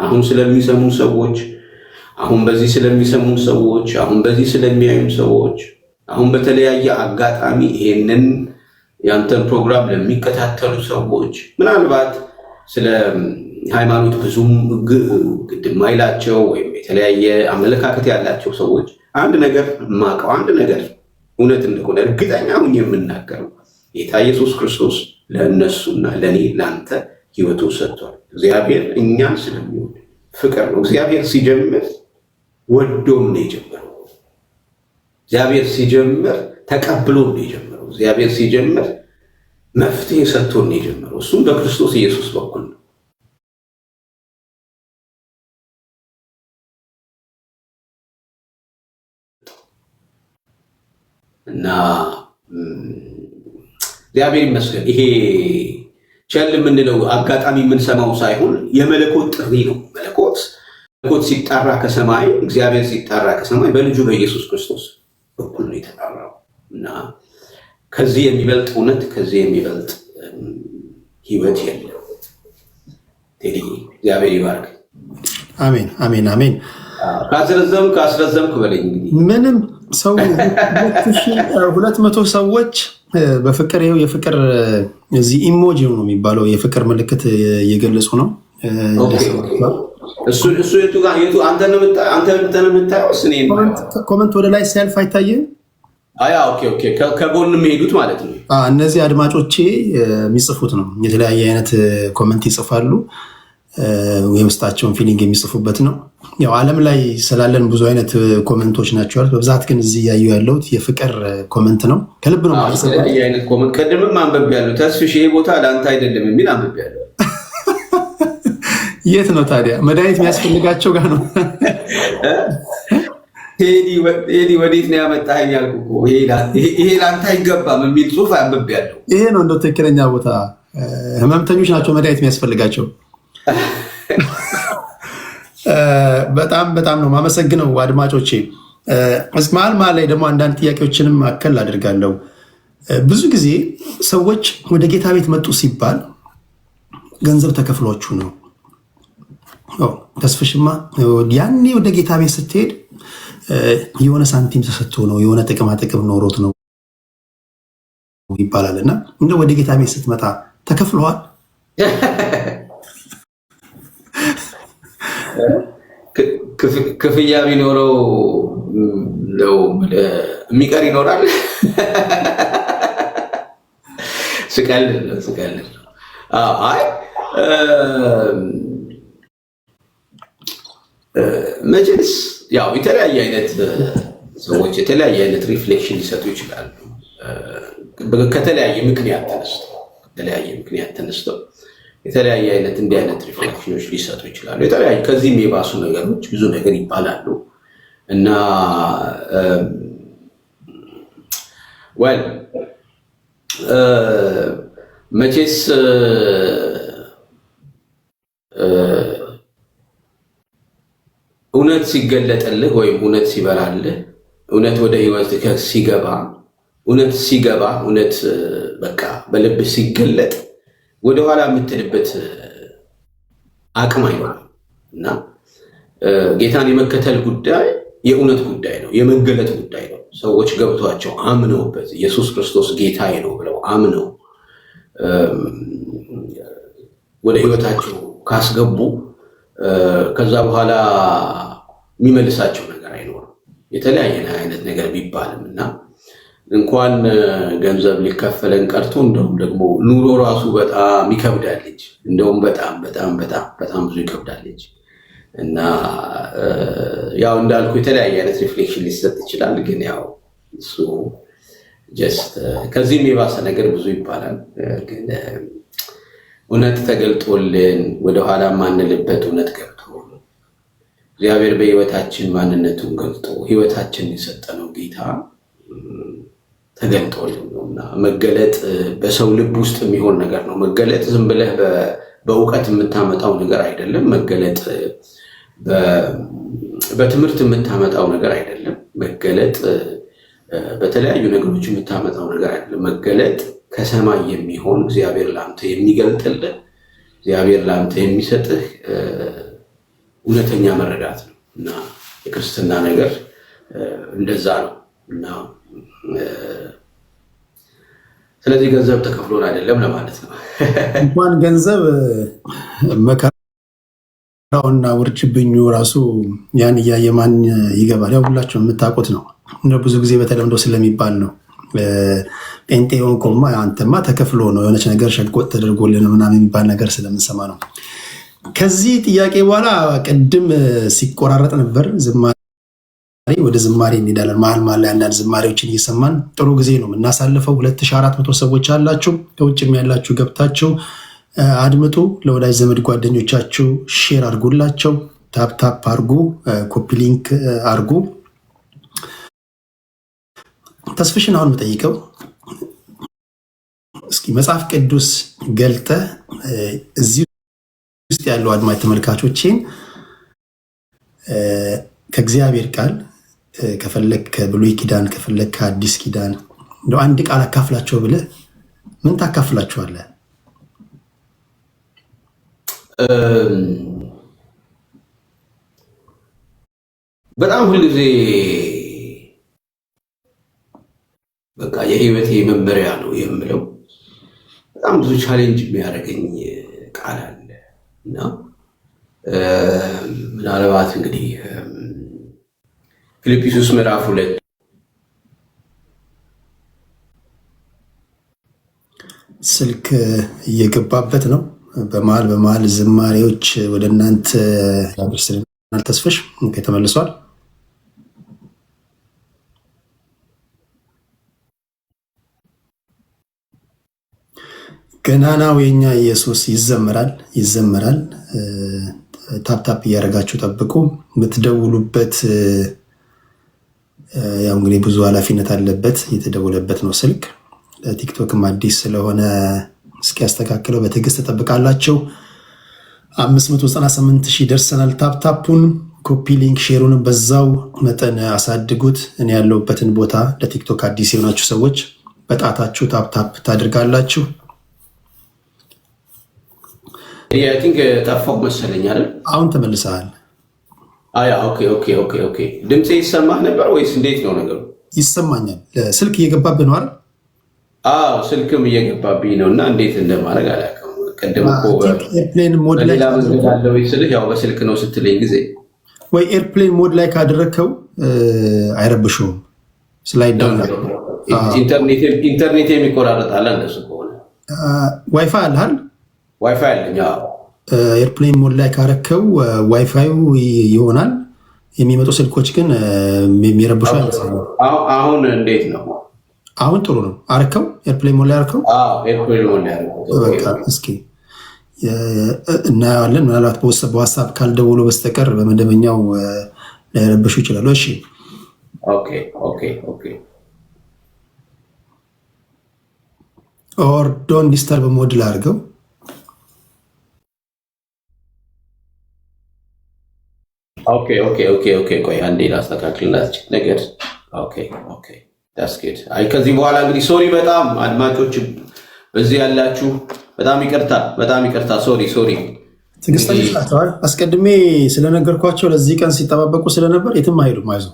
Speaker 2: አሁን ስለሚሰሙ ሰዎች አሁን በዚህ ስለሚሰሙ ሰዎች አሁን በዚህ ስለሚያዩ ሰዎች አሁን በተለያየ አጋጣሚ ይሄንን ያንተን ፕሮግራም ለሚከታተሉ ሰዎች ምናልባት ስለ ሃይማኖት ብዙም ግድም አይላቸው ወይም የተለያየ አመለካከት ያላቸው ሰዎች አንድ ነገር ማቀው አንድ ነገር እውነት እንደሆነ እርግጠኛ ሁኝ የምናገረው ጌታ ኢየሱስ ክርስቶስ ለእነሱና ለኔ ላንተ ሕይወቱ ሰጥቷል። እግዚአብሔር እኛን ስለሚወድ ፍቅር ነው። እግዚአብሔር ሲጀምር ወዶም ነው የጀመረው። እግዚአብሔር ሲጀምር ተቀብሎ ነው የጀመረው። እግዚአብሔር ሲጀምር መፍትሄ ሰጥቶ ነው የጀመረው። እሱም በክርስቶስ ኢየሱስ በኩል ነው። እና እግዚአብሔር ይመስገን ይሄ ቸል የምንለው አጋጣሚ የምንሰማው ሳይሆን የመለኮት ጥሪ ነው። መለኮት ሲጠራ ከሰማይ እግዚአብሔር ሲጠራ ከሰማይ በልጁ በኢየሱስ ክርስቶስ በኩል ነው የተጠራው እና ከዚህ የሚበልጥ እውነት ከዚህ የሚበልጥ ህይወት የለም። ቴዲ እግዚአብሔር ይባርክ።
Speaker 1: አሜን አሜን አሜን።
Speaker 2: ካስረዘምክ በለኝ እንግዲህ
Speaker 1: ምንም ሰው 200 ሰዎች በፍቅር ይኸው የፍቅር እዚህ ኢሞጂ ነው የሚባለው የፍቅር ምልክት እየገለጹ ነው።
Speaker 2: እሱ የቱ ጋር የቱ አንተ ነው የምታየው?
Speaker 1: ኮመንት ወደ ላይ ሲያልፍ አይታየም?
Speaker 2: ኦኬ ከጎን የሚሄዱት ማለት ነው።
Speaker 1: እነዚህ አድማጮቼ የሚጽፉት ነው። የተለያየ አይነት ኮመንት ይጽፋሉ። የውስጣቸውን ፊሊንግ የሚጽፉበት ነው። ያው ዓለም ላይ ስላለን ብዙ አይነት ኮመንቶች ናቸው ያሉት። በብዛት ግን እዚህ እያዩ ያለሁት የፍቅር ኮመንት ነው። ከልብ ነው ማለት ነው።
Speaker 2: አይነት ኮመንት ቅድምም አንብቤያለሁ። ተስፍሽ ይሄ ቦታ ለአንተ አይደለም የሚል አንብቤያለሁ።
Speaker 1: የት ነው ታዲያ? መድኃኒት የሚያስፈልጋቸው ጋር ነው።
Speaker 2: ቴዲ ወዴት ነው ያመጣኸኝ ያልኩህ እኮ ይሄ ለአንተ አይገባም የሚል ጽሑፍ አንብቤያለሁ።
Speaker 1: ይሄ ነው እንደው ትክክለኛ ቦታ። ህመምተኞች ናቸው መድኃኒት የሚያስፈልጋቸው። በጣም በጣም ነው ማመሰግነው አድማጮቼ። መሀል ላይ ደግሞ አንዳንድ ጥያቄዎችንም አከል አድርጋለሁ። ብዙ ጊዜ ሰዎች ወደ ጌታ ቤት መጡ ሲባል ገንዘብ ተከፍሏችሁ ነው። ተስፍሽማ ያኔ ወደ ጌታ ቤት ስትሄድ የሆነ ሳንቲም ተሰጥቶ ነው፣ የሆነ ጥቅማ ጥቅም ኖሮት ነው ይባላል እና እንደ ወደ ጌታ ቤት ስትመጣ ተከፍለዋል?
Speaker 2: ክፍያ ቢኖረው ነው የሚቀር ይኖራል። ስቀልድ ነው። አይ መቼስ ያው የተለያየ አይነት ሰዎች የተለያየ አይነት ሪፍሌክሽን ሊሰጡ ይችላሉ። ከተለያየ ምክንያት ተነስተው የተለያየ አይነት እንዲህ አይነት ሪፍሌክሽኖች ሊሰጡ ይችላሉ። የተለያዩ ከዚህም የባሱ ነገሮች ብዙ ነገር ይባላሉ እና ወል መቼስ እውነት ሲገለጥልህ ወይም እውነት ሲበራልህ እውነት ወደ ህይወት ሲገባ እውነት በቃ በልብህ ሲገለጥ ወደኋላ የምትልበት አቅም አይኖርም እና ጌታን የመከተል ጉዳይ የእውነት ጉዳይ ነው፣ የመገለጥ ጉዳይ ነው። ሰዎች ገብቷቸው አምነውበት ኢየሱስ ክርስቶስ ጌታዬ ነው ብለው አምነው ወደ ህይወታቸው ካስገቡ ከዛ በኋላ የሚመልሳቸው ነገር አይኖርም። የተለያየ አይነት ነገር ቢባልም እና እንኳን ገንዘብ ሊከፈለን ቀርቶ እንደውም ደግሞ ኑሮ ራሱ በጣም ይከብዳለች። እንደውም በጣም ብዙ ይከብዳለች እና ያው እንዳልኩ የተለያየ አይነት ሪፍሌክሽን ሊሰጥ ይችላል። ግን ያው እሱ ጀስት ከዚህም የባሰ ነገር ብዙ ይባላል። ግን እውነት ተገልጦልን ወደኋላ ማንልበት እውነት ገብቶ እግዚአብሔር በህይወታችን ማንነቱን ገልጦ ህይወታችንን የሰጠነው ጌታ ተገልጦልን ነው እና መገለጥ በሰው ልብ ውስጥ የሚሆን ነገር ነው። መገለጥ ዝም ብለህ በእውቀት የምታመጣው ነገር አይደለም። መገለጥ በትምህርት የምታመጣው ነገር አይደለም። መገለጥ በተለያዩ ነገሮች የምታመጣው ነገር አይደለም። መገለጥ ከሰማይ የሚሆን እግዚአብሔር ለአንተ የሚገልጥልህ እግዚአብሔር ለአንተ የሚሰጥህ እውነተኛ መረዳት ነው እና የክርስትና ነገር እንደዛ ነው እና ስለዚህ ገንዘብ ተከፍሎን አይደለም ለማለት ነው።
Speaker 1: እንኳን ገንዘብ መከራውና ውርጅብኙ ራሱ ያን እያየ ማን ይገባል? ያው ሁላችሁ የምታውቁት ነው። ብዙ ጊዜ በተለምዶ ስለሚባል ነው ጴንጤ ሆንኩማ አንተማ ተከፍሎ ነው የሆነች ነገር ሸጎጥ ተደርጎልን ምናምን የሚባል ነገር ስለምንሰማ ነው። ከዚህ ጥያቄ በኋላ ቅድም ሲቆራረጥ ነበር ዝማሬ፣ ወደ ዝማሬ እንሄዳለን። መሀል ላይ አንዳንድ ዝማሬዎችን እየሰማን ጥሩ ጊዜ ነው የምናሳልፈው። 2400 ሰዎች አላችሁ፣ ከውጭም ያላችሁ ገብታችሁ አድምጡ። ለወዳጅ ዘመድ ጓደኞቻችሁ ሼር አድርጉላቸው፣ ታፕታፕ አርጉ፣ ኮፒ ሊንክ አርጉ። ተስፍሽን አሁን የምጠይቀው እስኪ መጽሐፍ ቅዱስ ገልጠ እዚህ ውስጥ ያለው አድማጭ ተመልካቾችን ከእግዚአብሔር ቃል ከፈለክ ከብሉይ ኪዳን ከፈለክ ከአዲስ ኪዳን እንደው አንድ ቃል አካፍላቸው ብለህ ምን ታካፍላቸዋለህ?
Speaker 2: በጣም ሁልጊዜ በቃ የህይወቴ መመሪያ ነው የምለው በጣም ብዙ ቻሌንጅ የሚያደርገኝ ቃል አለ እና ምናልባት እንግዲህ ፊልጵስዩስ ምዕራፍ 2
Speaker 1: ስልክ እየገባበት ነው። በመሃል ዝማሬዎች ወደ እናንተ ያደርስልናል። ተስፍሽ ተመልሷል። ገናናው የኛ ኢየሱስ ይዘመራል ይዘመራል። ታፕታፕ እያደረጋችሁ ጠብቁ። የምትደውሉበት ያው እንግዲህ ብዙ ኃላፊነት አለበት። የተደወለበት ነው ስልክ ቲክቶክም አዲስ ስለሆነ እስኪያስተካክለው በትዕግስት ተጠብቃላችሁ። 598,000 ደርሰናል። ታፕታፑን ኮፒ ሊንክ ሼሩን በዛው መጠን አሳድጉት። እኔ ያለሁበትን ቦታ ለቲክቶክ አዲስ የሆናችሁ ሰዎች በጣታችሁ ታፕታፕ ታድርጋላችሁ።
Speaker 2: አይ ቲንክ ጠፋሁ መሰለኝ አይደል?
Speaker 1: አሁን ተመልሰሃል።
Speaker 2: ኦኬ። ድምጼ ይሰማህ ነበር ወይስ እንዴት ነው ነገሩ?
Speaker 1: ይሰማኛል። ስልክ እየገባብህ ነው አይደል?
Speaker 2: አዎ ስልክም እየገባብኝ ነው እና እንዴት እንደማድረግ አላውቅም። ቀደም እኮ
Speaker 1: ኤርፕሌን ሞድ ላይ
Speaker 2: ካደረገው ስልህ ያው በስልክ ነው ስትለኝ ጊዜ
Speaker 1: ወይ ኤርፕሌን ሞድ ላይ ካደረግከው አይረብሽውም። ስላይድ ዳውን
Speaker 2: ኢንተርኔት የሚቆራረጣል እንደሱ ከሆነ
Speaker 1: ዋይፋይ አለሃል?
Speaker 2: ዋይፋይ አለኝ።
Speaker 1: ኤርፕሌን ሞድ ላይ ካረከው ዋይፋዩ ይሆናል። የሚመጡ ስልኮች ግን የሚረብሹ አይመስለኝም።
Speaker 2: አሁን እንዴት ነው?
Speaker 1: አሁን ጥሩ ነው። አረከው ኤርፕሌን ሞድ ላይ አረከው?
Speaker 2: ኤርፕሌን ሞድ ላይ አረከው።
Speaker 1: በቃ እስኪ እናየዋለን። ምናልባት በዋትስአፕ ካልደውሎ በስተቀር በመደበኛው ላይረብሹ ይችላሉ። እሺ
Speaker 2: ኦኬ
Speaker 1: ኦር ዶንት ዲስተርብ ሞድ ላይ አድርገው።
Speaker 2: ኦኬ ቆይ አንዴ ላስተካክልላት ነገር። ኦኬ ዳትስ ጉድ። አይ ከዚህ በኋላ እንግዲህ ሶሪ በጣም አድማጮች በዚህ ያላችሁ በጣም ይቅርታ። ሶሪ
Speaker 1: ትዕግስተኞች ናቸው። አስቀድሜ ስለነገርኳቸው ለዚህ ቀን ሲጠባበቁ ስለነበር የትም አይሄዱም። አይዞህ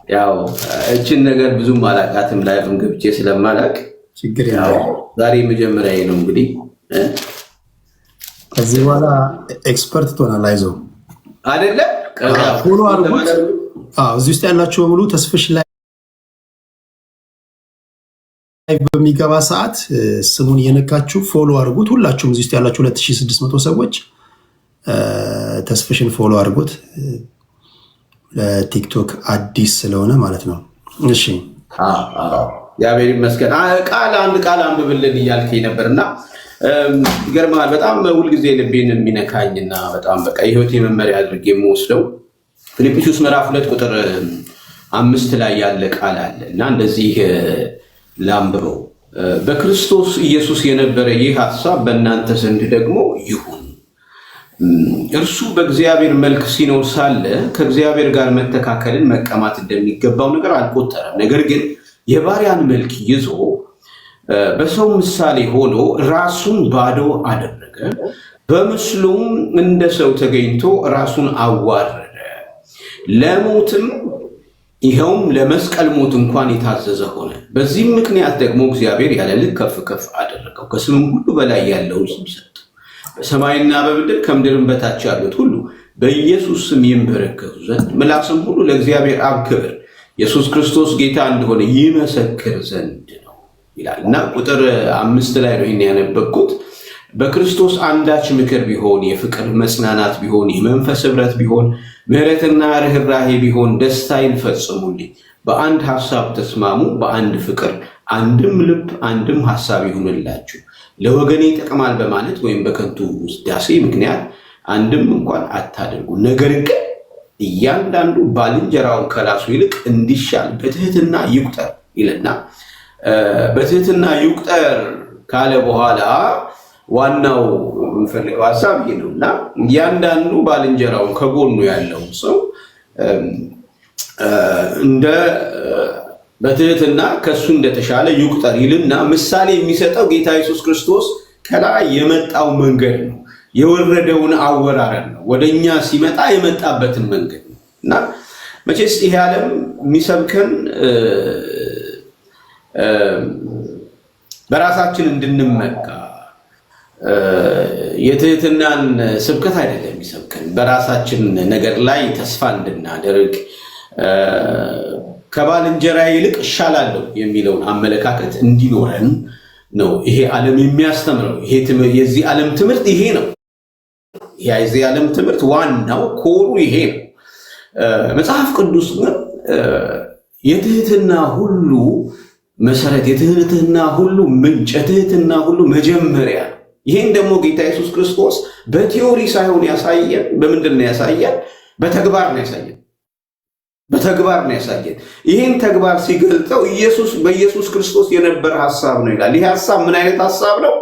Speaker 2: ያው እችን ነገር ብዙም አላውቃትም። ላይቭም ገብቼ ስለማላውቅ
Speaker 1: ችግር የለም።
Speaker 2: ዛሬ መጀመሪያ ነው እንግዲህ
Speaker 1: ከዚህ በኋላ ኤክስፐርት ትሆናለህ። አይዞህ
Speaker 2: አይደለ?
Speaker 1: ፎሎ አድርጉት። እዚህ ውስጥ ያላችሁ በሙሉ ተስፍሽ ላይ በሚገባ ሰዓት ስሙን እየነካችሁ ፎሎ አድርጉት። ሁላችሁም እዚህ ውስጥ ያላችሁ 2600 ሰዎች ተስፍሽን ፎሎ አድርጉት። ለቲክቶክ አዲስ ስለሆነ ማለት ነው። እሺ
Speaker 2: እግዚአብሔር ይመስገን። አንድ ቃል አንብብልን እያልከኝ ነበርና ይገርምሃል። በጣም ሁልጊዜ ልቤን የሚነካኝና በጣም በቃ የህይወቴ መመሪያ አድርጌ የምወስደው ፊልጵስዩስ ምዕራፍ 2 ቁጥር 5 ላይ ያለ ቃል አለ እና እንደዚህ ላንብበው። በክርስቶስ ኢየሱስ የነበረ ይህ ሐሳብ በእናንተ ዘንድ ደግሞ ይሁን። እርሱ በእግዚአብሔር መልክ ሲኖር ሳለ ከእግዚአብሔር ጋር መተካከልን መቀማት እንደሚገባው ነገር አልቆጠረም። ነገር ግን የባሪያን መልክ ይዞ በሰው ምሳሌ ሆኖ ራሱን ባዶ አደረገ። በምስሉም እንደ ሰው ተገኝቶ ራሱን አዋረደ፣ ለሞትም ይኸውም ለመስቀል ሞት እንኳን የታዘዘ ሆነ። በዚህም ምክንያት ደግሞ እግዚአብሔር ያለ ልክ ከፍ ከፍ አደረገው፣ ከስምም ሁሉ በላይ ያለውን ስም ሰጠው። በሰማይና በምድር ከምድርም በታች ያሉት ሁሉ በኢየሱስ ስም ይንበረከኩ ዘንድ ምላስም ሁሉ ለእግዚአብሔር አብ ክብር ኢየሱስ ክርስቶስ ጌታ እንደሆነ ይመሰክር ዘንድ ነው ይላል እና ቁጥር 5 ላይ ነው ይሄን ያነበብኩት። በክርስቶስ አንዳች ምክር ቢሆን፣ የፍቅር መጽናናት ቢሆን፣ የመንፈስ ኅብረት ቢሆን፣ ምሕረትና ርኅራኄ ቢሆን ደስታዬን ፈጽሙልኝ። በአንድ ሐሳብ ተስማሙ፣ በአንድ ፍቅር፣ አንድም ልብ፣ አንድም ሐሳብ ይሁንላችሁ። ለወገኔ ይጠቅማል በማለት ወይም በከንቱ ውዳሴ ምክንያት አንድም እንኳን አታደርጉ። ነገር ግን እያንዳንዱ ባልንጀራውን ከራሱ ይልቅ እንዲሻል በትህትና ይቁጠር ይልና በትህትና ይቁጠር ካለ በኋላ ዋናው የምፈልገው ሀሳብ ይሄ ነውና እያንዳንዱ ባልንጀራውን ከጎኑ ያለው ሰው እንደ በትህትና ከሱ እንደተሻለ ይቁጠር ይልና ምሳሌ የሚሰጠው ጌታ ኢየሱስ ክርስቶስ ከላይ የመጣው መንገድ ነው። የወረደውን አወራረድ ነው። ወደኛ ሲመጣ የመጣበትን መንገድ ነው እና መቼስ ይሄ ዓለም የሚሰብከን በራሳችን እንድንመካ የትህትናን ስብከት አይደለም የሚሰብከን። በራሳችን ነገር ላይ ተስፋ እንድናደርግ ከባልንጀራ ይልቅ እሻላለሁ የሚለውን አመለካከት እንዲኖረን ነው ይሄ ዓለም የሚያስተምረው። የዚህ ዓለም ትምህርት ይሄ ነው። የዚህ ዓለም ትምህርት ዋናው ኮሩ ይሄ ነው። መጽሐፍ ቅዱስ ግን የትህትና ሁሉ መሰረት፣ የትህትና ሁሉ ምንጭ፣ የትህትና ሁሉ መጀመሪያ ነው። ይህን ደግሞ ጌታ ኢየሱስ ክርስቶስ በቲዮሪ ሳይሆን ያሳየን። በምንድን ነው ያሳየን? በተግባር ነው ያሳየን። በተግባር ነው ያሳየን። ይህን ተግባር ሲገልጠው በኢየሱስ ክርስቶስ የነበረ ሐሳብ ነው ይላል። ይህ ሐሳብ ምን አይነት ሐሳብ ነው?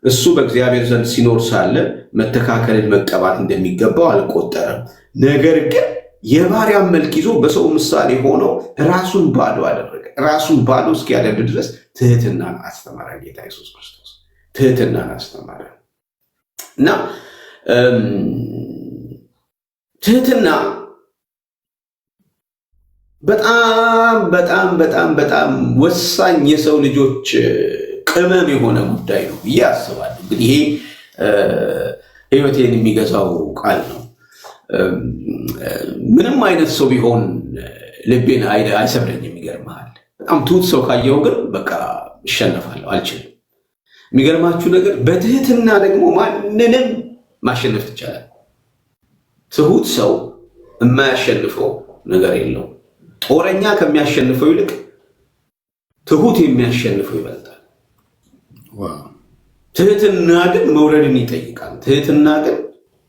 Speaker 2: እሱ በእግዚአብሔር ዘንድ ሲኖር ሳለ መተካከልን መቀባት እንደሚገባው አልቆጠረም። ነገር ግን የባሪያን መልክ ይዞ በሰው ምሳሌ ሆኖ ራሱን ባዶ አደረገ። ራሱን ባዶ እስኪያደርግ ድረስ ትህትናን አስተማረ። ጌታ ኢየሱስ ክርስቶስ ትህትናን አስተማረ እና ትህትና በጣም በጣም በጣም በጣም ወሳኝ የሰው ልጆች ቅመም የሆነ ጉዳይ ነው ብዬ አስባለሁ። እንግዲህ ይሄ ሕይወቴን የሚገዛው ቃል ነው። ምንም አይነት ሰው ቢሆን ልቤን አይሰብረኝም። ይገርምሃል። በጣም ትሁት ሰው ካየው ግን በቃ እሸነፋለሁ፣ አልችልም። የሚገርማችሁ ነገር በትህትና ደግሞ ማንንም ማሸነፍ ይቻላል። ትሁት ሰው የማያሸንፈው ነገር የለውም። ጦረኛ ከሚያሸንፈው ይልቅ ትሁት የሚያሸንፈው ይበልጣል። ትህትና ግን መውረድን ይጠይቃል። ትህትና ግን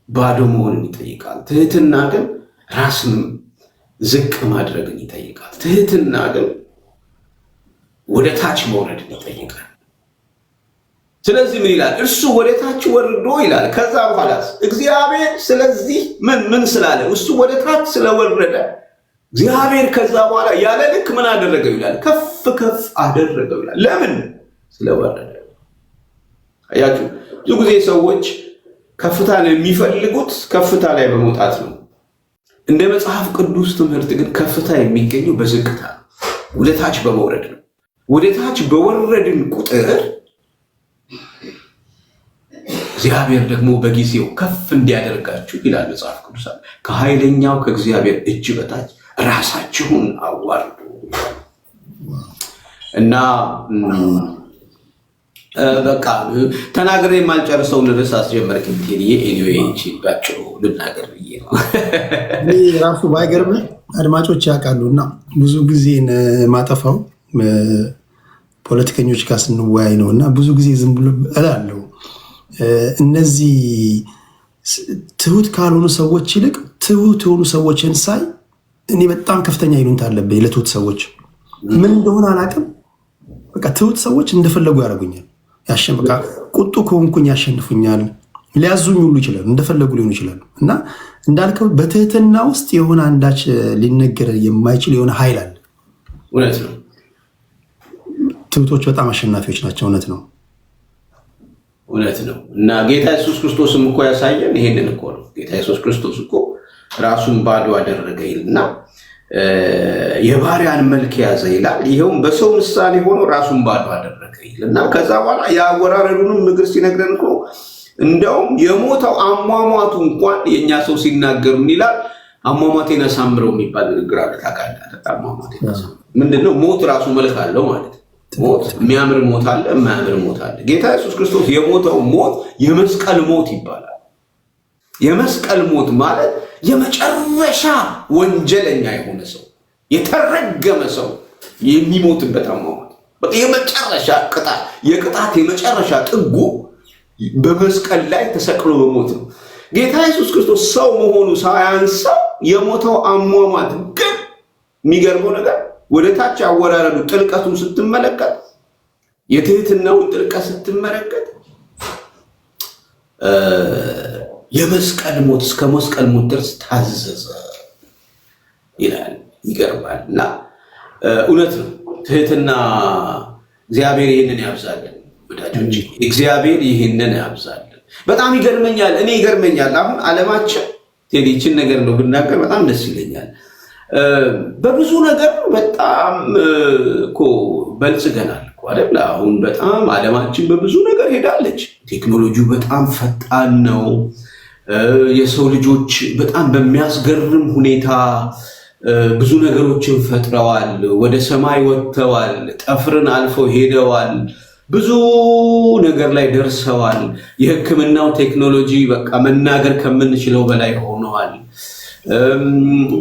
Speaker 2: ባዶ መሆንን ይጠይቃል። ትህትና ግን ራስን ዝቅ ማድረግን ይጠይቃል። ትህትና ግን ወደ ታች መውረድን ይጠይቃል። ስለዚህ ምን ይላል? እርሱ ወደ ታች ወርዶ ይላል። ከዛ በኋላ እግዚአብሔር ስለዚህ ምን ስላለ? እሱ ወደ ታች ስለወረደ እግዚአብሔር ከዛ በኋላ ያለ ልክ ምን አደረገው ይላል? ከፍ ከፍ አደረገው ይላል። ለምን? ስለወረደ። አያችሁ፣ ብዙ ጊዜ ሰዎች ከፍታን የሚፈልጉት ከፍታ ላይ በመውጣት ነው። እንደ መጽሐፍ ቅዱስ ትምህርት ግን ከፍታ የሚገኘው በዝቅታ ነው፣ ወደ ታች በመውረድ ነው። ወደ ታች በወረድን ቁጥር እግዚአብሔር ደግሞ በጊዜው ከፍ እንዲያደርጋችሁ ይላል መጽሐፍ ቅዱስ። ከኃይለኛው ከእግዚአብሔር እጅ በታች ራሳችሁን አዋርዱ እና በቃ ተናግሬ የማልጨርሰውን ርዕስ አስጀመርክ። ኤኒዌይ ባጭሩ ልናገር ብዬ ነው።
Speaker 1: ራሱ ባይገርምህ አድማጮች ያውቃሉ እና ብዙ ጊዜ ማጠፋው ፖለቲከኞች ጋር ስንወያይ ነው እና ብዙ ጊዜ ዝም ብሎ እላለሁ እነዚህ ትሁት ካልሆኑ ሰዎች ይልቅ ትሁት የሆኑ ሰዎችን ሳይ እኔ በጣም ከፍተኛ ይሉንታ አለብኝ ለትሁት ሰዎች። ምን እንደሆነ አላውቅም። በቃ ትሁት ሰዎች እንደፈለጉ ያደርጉኛል። በቃ ቁጡ ከሆንኩኝ ያሸንፉኛል። ሊያዙኝ ሁሉ ይችላሉ፣ እንደፈለጉ ሊሆኑ ይችላሉ። እና እንዳልከው በትህትና ውስጥ የሆነ አንዳች ሊነገር የማይችል የሆነ ኃይል አለ።
Speaker 2: እውነት ነው።
Speaker 1: ትሁቶች በጣም አሸናፊዎች ናቸው። እውነት ነው፣
Speaker 2: እውነት ነው። እና ጌታ ኢየሱስ ክርስቶስም እኮ ያሳየን ይሄንን እኮ ነው። ጌታ ኢየሱስ ክርስቶስ እኮ ራሱን ባዶ አደረገ ይልና የባሪያን መልክ ያዘ ይላል። ይኸውም በሰው ምሳሌ ሆኖ ራሱን ባዶ አደረገ ይልና ከዛ በኋላ የአወራረዱንም ምግር ሲነግረን እኮ እንደውም የሞተው አሟሟቱ እንኳን የእኛ ሰው ሲናገር ምን ይላል? አሟሟቴን አሳምረው የሚባል ንግግር አለ። ታውቃለህ? አሟሟቴን አሳምረው ምንድነው? ሞት ራሱ መልክ አለው ማለት ነው። ሞት የሚያምር ሞት አለ፣ የማያምር ሞት አለ። ጌታ ኢየሱስ ክርስቶስ የሞተው ሞት የመስቀል ሞት ይባላል። የመስቀል ሞት ማለት የመጨረሻ ወንጀለኛ የሆነ ሰው፣ የተረገመ ሰው የሚሞትበት አሟሟት፣ በቃ የመጨረሻ ቅጣት፣ የቅጣት የመጨረሻ ጥጉ በመስቀል ላይ ተሰቅሎ በሞት ነው። ጌታ ኢየሱስ ክርስቶስ ሰው መሆኑ ሳያንሰው የሞተው አሟሟት ግን የሚገርመው ነገር ወደ ታች አወራረዱ ጥልቀቱን ስትመለከት የትህትናውን ጥልቀት ስትመለከት የመስቀል ሞት እስከ መስቀል ሞት ድረስ ታዘዘ ይላል። ይገርማል። እና እውነት ነው ትህትና እግዚአብሔር ይህንን ያብዛልን ወዳጆች፣ እግዚአብሔር ይህንን ያብዛልን። በጣም ይገርመኛል። እኔ ይገርመኛል አሁን ዓለማችን ቴዲችን ነገር ነው ብናገር በጣም ደስ ይለኛል። በብዙ ነገር በጣም እኮ በልጽገናል እኮ አይደል? አሁን በጣም ዓለማችን በብዙ ነገር ሄዳለች። ቴክኖሎጂው በጣም ፈጣን ነው። የሰው ልጆች በጣም በሚያስገርም ሁኔታ ብዙ ነገሮችን ፈጥረዋል። ወደ ሰማይ ወጥተዋል። ጠፍርን አልፈው ሄደዋል። ብዙ ነገር ላይ ደርሰዋል። የሕክምናው ቴክኖሎጂ በቃ መናገር ከምንችለው በላይ ሆነዋል።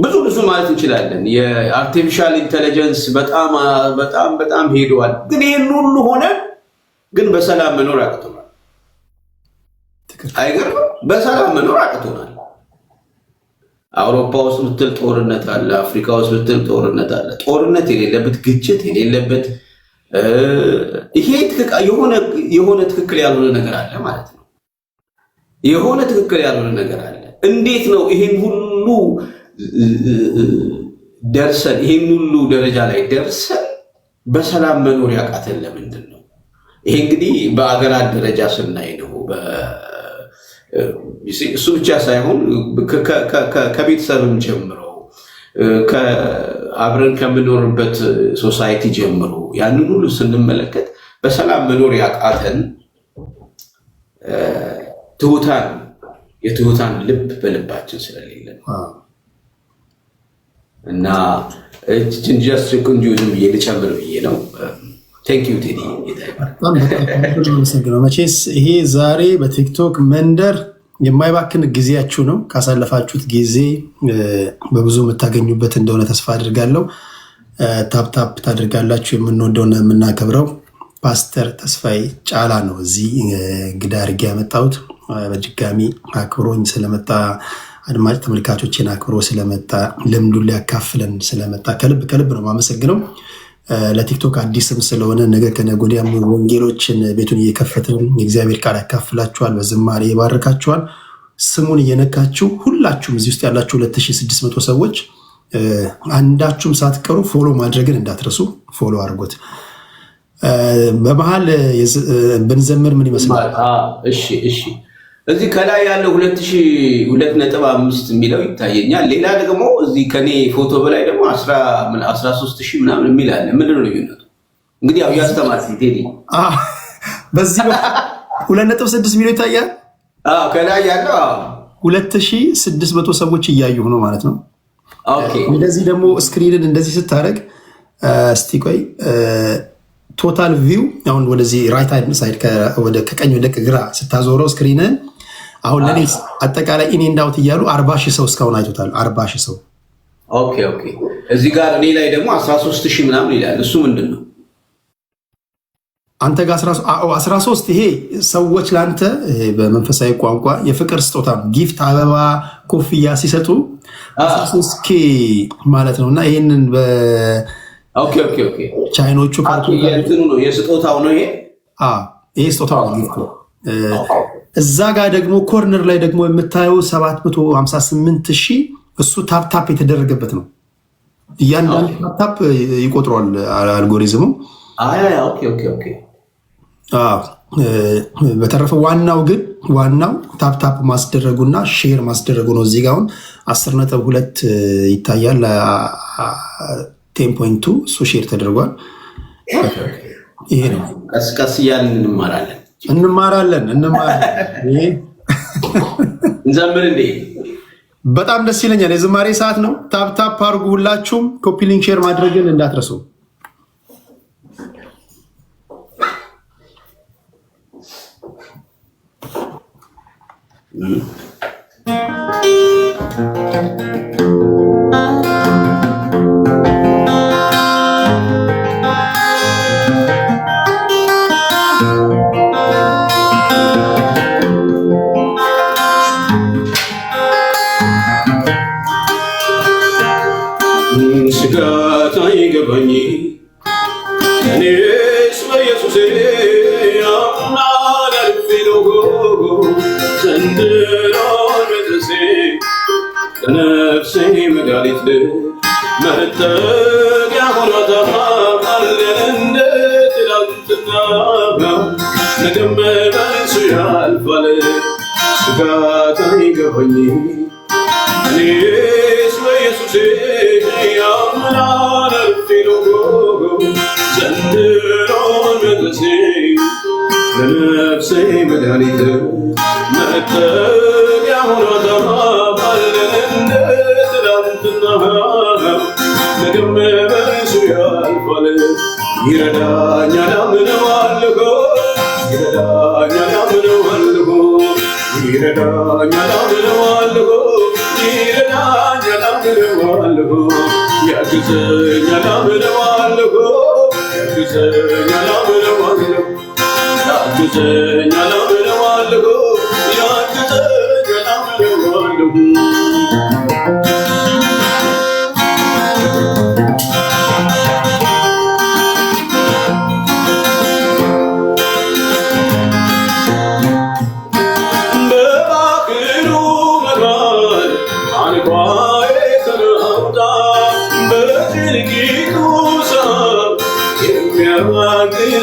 Speaker 2: ብዙ ማለት እንችላለን። የአርቲፊሻል ኢንተለጀንስ በጣም በጣም በጣም ሄደዋል። ግን ይህን ሁሉ ሆነ ግን በሰላም መኖር አቅቶናል። አይገርምም? በሰላም መኖር አቅቶናል። አውሮፓ ውስጥ ብትል ጦርነት አለ። አፍሪካ ውስጥ ብትል ጦርነት አለ። ጦርነት የሌለበት ግጭት የሌለበት ይሄ የሆነ ትክክል ያልሆነ ነገር አለ ማለት ነው። የሆነ ትክክል ያልሆነ ነገር አለ። እንዴት ነው ይሄን ሁሉ ደርሰን ይሄን ሁሉ ደረጃ ላይ ደርሰን በሰላም መኖር ያቃተን ለምንድን ነው? ይሄ እንግዲህ በአገራት ደረጃ ስናይ ነው። እሱ ብቻ ሳይሆን ከቤተሰብም ጀምሮ አብረን ከምኖርበት ሶሳይቲ ጀምሮ ያንን ሁሉ ስንመለከት በሰላም መኖር ያቃተን የትሑታን ልብ በልባችን ስለሌለ እና ጀስት ቆንጆ ዝም ብዬ ልጨምር ብዬ ነው። ቴንክ ዩ ቴዲ።
Speaker 1: መቼስ ይሄ ዛሬ በቲክቶክ መንደር የማይባክን ጊዜያችሁ ነው። ካሳለፋችሁት ጊዜ በብዙ የምታገኙበት እንደሆነ ተስፋ አድርጋለሁ። ታፕታፕ ታድርጋላችሁ። የምንወደውና የምናከብረው ፓስተር ተስፋዬ ጫላ ነው እዚህ እንግዳ አድርጌ ያመጣሁት። በድጋሚ አክብሮኝ ስለመጣ አድማጭ ተመልካቾችን አክብሮ ስለመጣ ልምዱን ሊያካፍለን ስለመጣ ከልብ ነው የማመሰግነው። ለቲክቶክ አዲስም ስለሆነ ነገ ከነገ ወዲያም ወንጌሎችን ቤቱን እየከፈትን የእግዚአብሔር ቃል ያካፍላችኋል፣ በዝማሬ ይባርካችኋል። ስሙን እየነካችሁ ሁላችሁም እዚህ ውስጥ ያላችሁ 2600 ሰዎች አንዳችሁም ሳትቀሩ ፎሎ ማድረግን እንዳትረሱ። ፎሎ አድርጎት። በመሀል ብንዘምር ምን ይመስላል?
Speaker 2: እሺ እዚህ ከላይ ያለው 2.5 የሚለው ይታየኛል። ሌላ ደግሞ እዚህ ከኔ ፎቶ በላይ ደግሞ 13,000 ምናምን የሚል አለ። ምንድን ነው ልዩነቱ? እንግዲህ ያው ያስተማር ቴዲ
Speaker 1: በዚህ 2.6 የሚለው ይታያል።
Speaker 2: ከላይ ያለው
Speaker 1: 2600 ሰዎች እያዩ ነው ማለት ነው። እንደዚህ ደግሞ ስክሪንን እንደዚህ ስታደርግ እስቲ ቆይ ቶታል ቪው አሁን ወደዚህ ራይት ሳይድ ከቀኝ ወደ ግራ ስታዞረው ስክሪንን አሁን ለኔ አጠቃላይ ኢን ኤንድ አውት እያሉ 40,000 ሰው እስካሁን አይቶታል። 40,000 ሰው።
Speaker 2: ኦኬ እዚህ ጋር እኔ ላይ ደግሞ 13,000 ምናምን ይላል። እሱ ምንድን ነው?
Speaker 1: አንተ ጋር 13 ይሄ ሰዎች ለአንተ በመንፈሳዊ ቋንቋ የፍቅር ስጦታ ጊፍት፣ አበባ፣ ኮፍያ ሲሰጡ 13K ማለት ነው። እና ይህንን ቻይኖቹ
Speaker 2: ነው የስጦታው ነው
Speaker 1: ይሄ ስጦታው ነው። እዛ ጋር ደግሞ ኮርነር ላይ ደግሞ የምታየው 758,000 እሱ ታፕታፕ የተደረገበት ነው። እያንዳንዱ ታፕታፕ ይቆጥሯል አልጎሪዝሙ። በተረፈ ዋናው ታፕታፕ ማስደረጉና ሼር ማስደረጉ ነው። እዚህ ጋር አሁን 10.2 ይታያል። 10.2 እሱ ሼር ተደርጓል። ይሄ ነው።
Speaker 2: ቀስ እያልን እንማራለን። እንዘምር እንዴ?
Speaker 1: በጣም ደስ ይለኛል። የዝማሬ ሰዓት ነው። ታፕታፕ አድርጉ ሁላችሁም። ኮፒ ሊንክ ሼር ማድረግን እንዳትረሱ።
Speaker 2: ስጋት አይገባኝ እኔስ በኢየሱሴ አምናለሁ ዘንድሮን መድረሴ ከነፍሴ መድኃኒት መጠጊያ ሆኗታል እንደ ትላንትና ነገም በእርሱ ያልፋል ስጋት አይገባኝ እኔስ በኢየሱሴ አምናለሁ ዘንድሮን መድረሴ ለነፍሴ መድኃኒት መጠጊያ ሆኗታል እንደ ትላንትና ነገም በእርሱ ያልፋል ይረዳኛል አምነዋለሁ ይረዳኛል አምነዋለሁ ይረዳኛል አምነዋለሁ ይረዳኛል አምነዋለሁ ያግዘኛል አምነዋለሁ ያግዘኛል አምነዋለሁ ያግዘኛል አምነዋለሁ ያግዘኛል አምነዋለሁ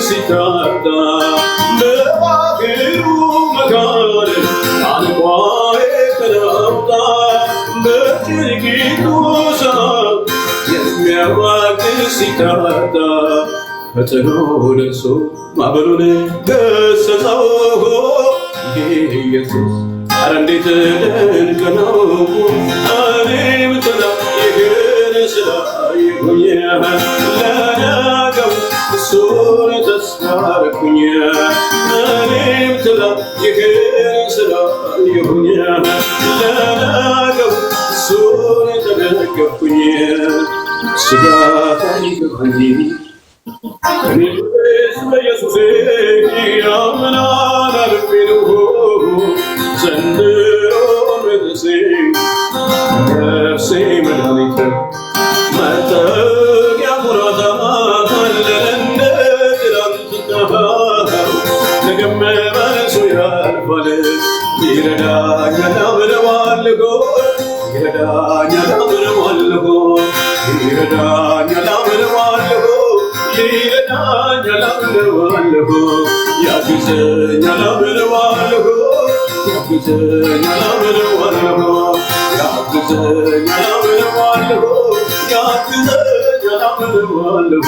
Speaker 2: ሲታጣ በባህሩ መካከል አንኳዬ ተናውጣ በጭንቂቱ ሰዓት የሚያዋግር ሲታጣ ፈጥኖ ደርሶ ማዕበሉን ገሰጸው ይሄ ኢየሱስ ኧረ እንዴት ድንቅ ነው እኔም ትላ ይህን ስላየሁኝ ለነገው እሱን ተስፋ አደረኩኝ እኔም ትላ ይህን ስላየሁኝ ለነገው እሱን ተደገፍኩኝ ስጋት አይገባኝ እኔስ በኢየሱሴ አምናለሁ ዘንድሮን መድረሴ ነፍሴ መድኃኒት መጠጊያ ሆኗታል እንደ ትላንትና ነገም በእርሱ ያልፋል ይረዳኛል አምነዋለሁ ይረዳኛል አምነዋለሁ ይረዳኛል አምነዋለሁ ይረዳኛል አምነዋለሁ ያግዘኛል አምነዋለሁ ያግዘኛል አምነዋለሁ ያግዘኛል አምነዋለሁ ያግዘኛል አምነዋለሁ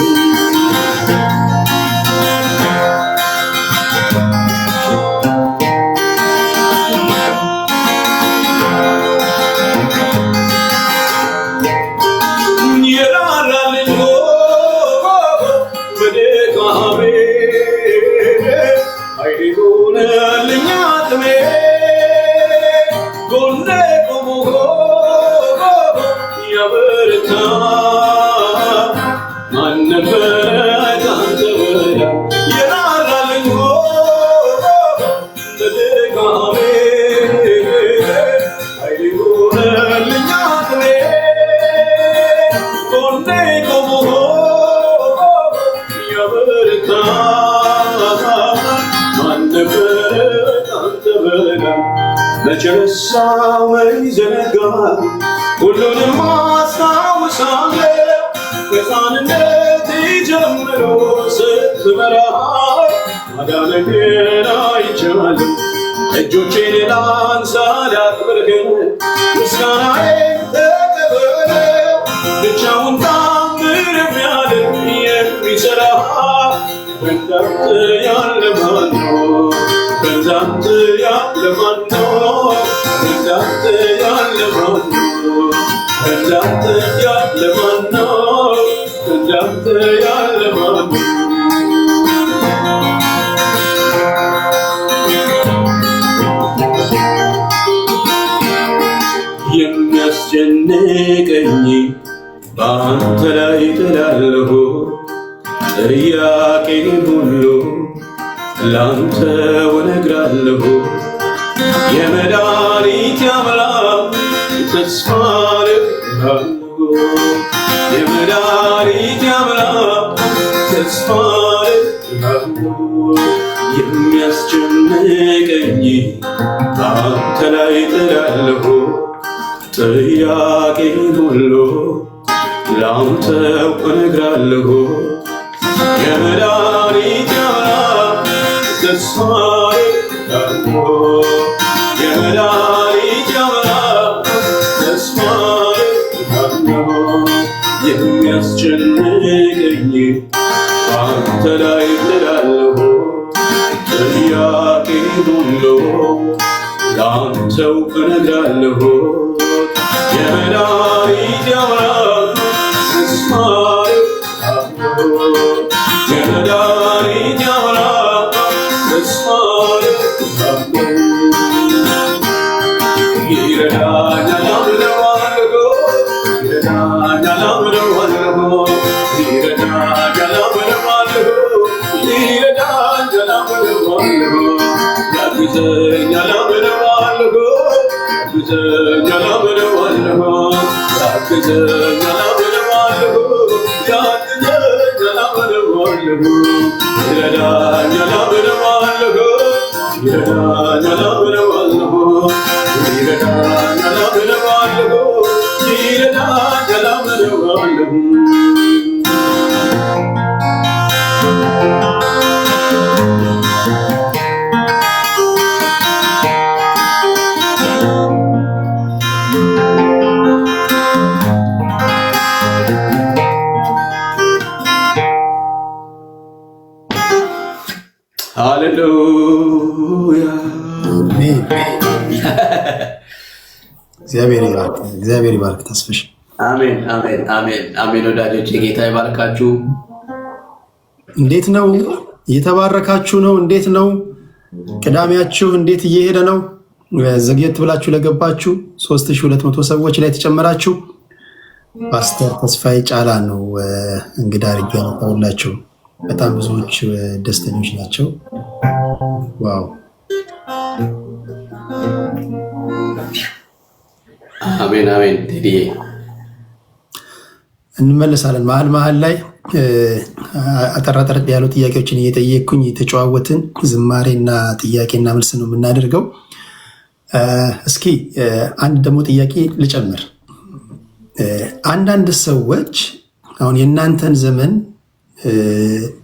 Speaker 2: መቸረሳው መይዘነጋ ሁሉንም አስታውሳለሁ ከሕፃንነቴ ጀምሮ ስትመራ ማዳንህን አይቻለሁ እጆቼን ላንሳ ላክብርህ ምስጋናዬን ተቀበለው ብቻውን ታምር የሚያደርግ የሚሠራ እንዳንተ ያለ ማን ነው እንዳንተ ያለ ማን ነው እንዳንተ ያለ ማን ነው እንዳንተ ያለ ማን ነው እንዳንተ ያለ ማን ነው የሚያስጨንቀኝ በአንተ ላይ ጥላለሁ ጥያቄን ሁሉ ላንተ እነግራለሁ የመድኃኒቴ አምላክ ተስፋ አደርጋለሁ የመድኃኒቴ አምላክ ተስፋ አደርጋለሁ። የሚያስጨንቀኝ አንተ ላይ ጥላለሁ። ጥያቄን ሁሉ ላንተው እነግራለሁ። የመድኃኒቴ አምላክ ተስፋ አደርጋለሁ። የመድኃኒቴ አምላክ ተስፋ አደርጋለሁ። የሚያስጨንቀኝ አንተ ላይ ጥላለሁ። ጥያቄን ሁሉ ላንተው እነግራለሁ። የመድኃኒቴ አምላክ ተስፋ አደርጋለሁ። የመድኃኒቴ አምላክ ተስፋ አደርጋለሁ። ይረዳኛል አምነዋለሁ። ይረዳኛል አምነዋለሁ። ይረዳኛል አምነዋለሁ። ይረዳኛል አምነዋለሁ። ያግዘኛል አምነዋለሁ። ያግዘኛል አምነዋለሁ። ያግዘኛል አምነዋለሁ። ያግዘኛል አምነዋለሁ። ይረዳኛል አምነዋለሁ። ይረዳኛል አምነዋለሁ። ይረዳኛል አምነዋለሁ። ይረዳኛል አምነዋለሁ። ሃሌሉያ።
Speaker 1: እግዚአብሔር ይባርክ። እግዚአብሔር ይባርክ። ተስፍሽ
Speaker 2: አሜን፣ አሜን፣ አሜን፣ አሜን። ወዳጆቼ ጌታ ይባርካችሁ።
Speaker 1: እንዴት ነው? እየተባረካችሁ ነው? እንዴት ነው? ቅዳሜያችሁ እንዴት እየሄደ ነው? ዘግየት ብላችሁ ለገባችሁ 3200 ሰዎች ላይ ተጨመራችሁ። ፓስተር ተስፋዬ ጫላ ነው እንግዳ አድርጌ ያመጣሁላችሁ። በጣም ብዙዎች ደስተኞች ናቸው። ዋው!
Speaker 2: አሜን፣ አሜን። ቴዲዬ
Speaker 1: እንመለሳለን። መሀል ላይ አጠራጠር ያሉ ጥያቄዎችን እየጠየቅኩኝ የተጨዋወትን ዝማሬና ጥያቄና መልስ ነው የምናደርገው። እስኪ አንድ ደግሞ ጥያቄ ልጨምር። አንዳንድ ሰዎች አሁን የእናንተን ዘመን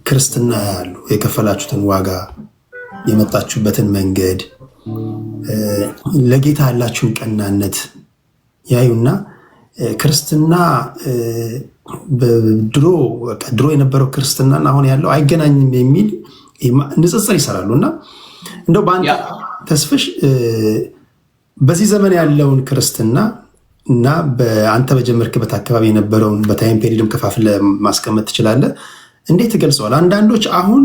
Speaker 1: ክርስትና ያሉ የከፈላችሁትን ዋጋ የመጣችሁበትን መንገድ ለጌታ ያላችሁን ቀናነት ያዩና ክርስትና ድሮ የነበረው ክርስትናን አሁን ያለው አይገናኝም የሚል ንጽጽር ይሰራሉ። እና እንደው በአንተ ተስፍሽ በዚህ ዘመን ያለውን ክርስትና እና በአንተ በጀመርክበት አካባቢ የነበረውን በታይም ፔሪድም ከፋፍለ ማስቀመጥ ትችላለህ? እንዴት ትገልጸዋል? አንዳንዶች አሁን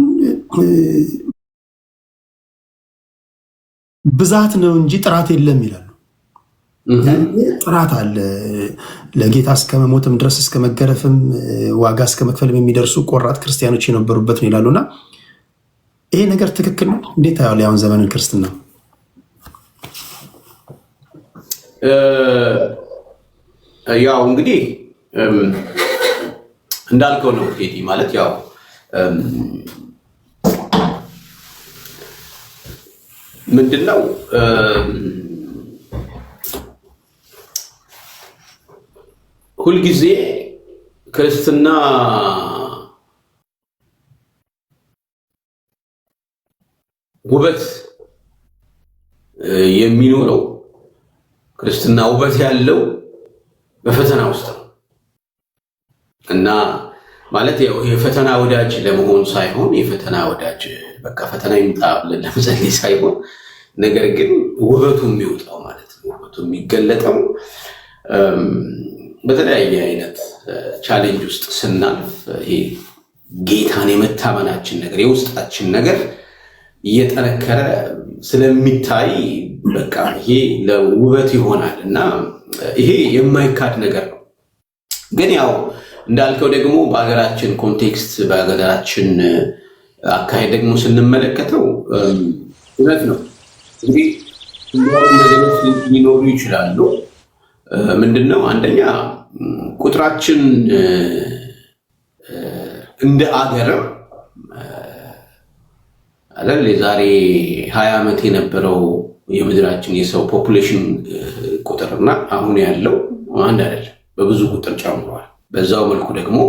Speaker 1: ብዛት ነው እንጂ ጥራት የለም ይላሉ። ጥራት አለ። ለጌታ እስከ መሞትም ድረስ እስከ መገረፍም ዋጋ እስከ መክፈልም የሚደርሱ ቆራጥ ክርስቲያኖች የነበሩበት ነው ይላሉና ይሄ ነገር ትክክል ነው? እንዴት ታያለህ ያሁን ዘመንን ክርስትና?
Speaker 2: ያው እንግዲህ እንዳልከው ነው ቴዲ። ማለት ያው ምንድነው ሁልጊዜ ክርስትና ውበት የሚኖረው ክርስትና ውበት ያለው በፈተና ውስጥ ነው እና ማለት ያው የፈተና ወዳጅ ለመሆን ሳይሆን የፈተና ወዳጅ በቃ ፈተና ይምጣ ብለን ለመጸለይ ሳይሆን ነገር ግን ውበቱ የሚወጣው ማለት ነው። ውበቱ የሚገለጠው በተለያየ አይነት ቻሌንጅ ውስጥ ስናልፍ ይሄ ጌታን የመታመናችን ነገር የውስጣችን ነገር እየጠነከረ ስለሚታይ በቃ ይሄ ለውበት ይሆናል እና ይሄ የማይካድ ነገር ነው። ግን ያው እንዳልከው ደግሞ በሀገራችን ኮንቴክስት በሀገራችን አካሄድ ደግሞ ስንመለከተው እውነት ነው እንግዲህ ነገሮች ሊኖሩ ይችላሉ። ምንድነው? አንደኛ ቁጥራችን እንደ አገርም አይደል የዛሬ 20 ዓመት የነበረው የምድራችን የሰው ፖፑሌሽን ቁጥርና አሁን ያለው አንድ አይደለም፣ በብዙ ቁጥር ጨምሯል። በዛው መልኩ ደግሞ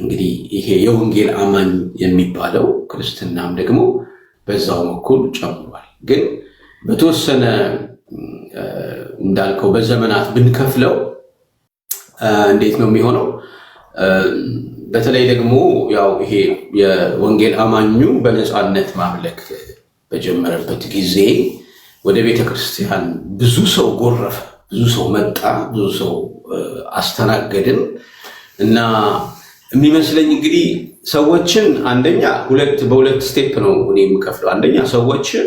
Speaker 2: እንግዲህ ይሄ የወንጌል አማኝ የሚባለው ክርስትናም ደግሞ በዛው በኩል ጨምሯል። ግን በተወሰነ እንዳልከው በዘመናት ብንከፍለው እንዴት ነው የሚሆነው? በተለይ ደግሞ ያው ይሄ የወንጌል አማኙ በነፃነት ማምለክ በጀመረበት ጊዜ ወደ ቤተክርስቲያን ብዙ ሰው ጎረፈ፣ ብዙ ሰው መጣ፣ ብዙ ሰው አስተናገድን እና የሚመስለኝ እንግዲህ ሰዎችን አንደኛ በሁለት ስቴፕ ነው እኔ የምከፍለው። አንደኛ ሰዎችን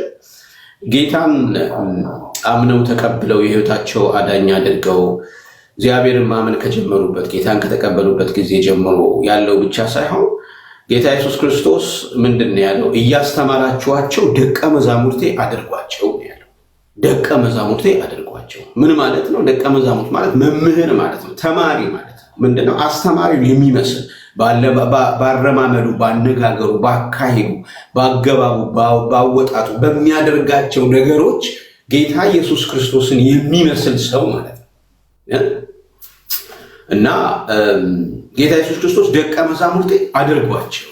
Speaker 2: ጌታን አምነው ተቀብለው የህይወታቸው አዳኝ አድርገው እግዚአብሔርን ማመን ከጀመሩበት ጌታን ከተቀበሉበት ጊዜ ጀምሮ ያለው ብቻ ሳይሆን ጌታ ኢየሱስ ክርስቶስ ምንድን ነው ያለው? እያስተማራችኋቸው ደቀ መዛሙርቴ አድርጓቸው ያለው። ደቀ መዛሙርቴ አድርጓቸው ምን ማለት ነው? ደቀ መዛሙርት ማለት መምህር ማለት ነው፣ ተማሪ ማለት ነው። ምንድነው? አስተማሪውን የሚመስል ባረማመዱ፣ ባነጋገሩ፣ ባካሄዱ፣ ባገባቡ፣ ባወጣጡ፣ በሚያደርጋቸው ነገሮች ጌታ ኢየሱስ ክርስቶስን የሚመስል ሰው ማለት ነው እና ጌታ ኢየሱስ ክርስቶስ ደቀ መዛሙርቴ አድርጓቸው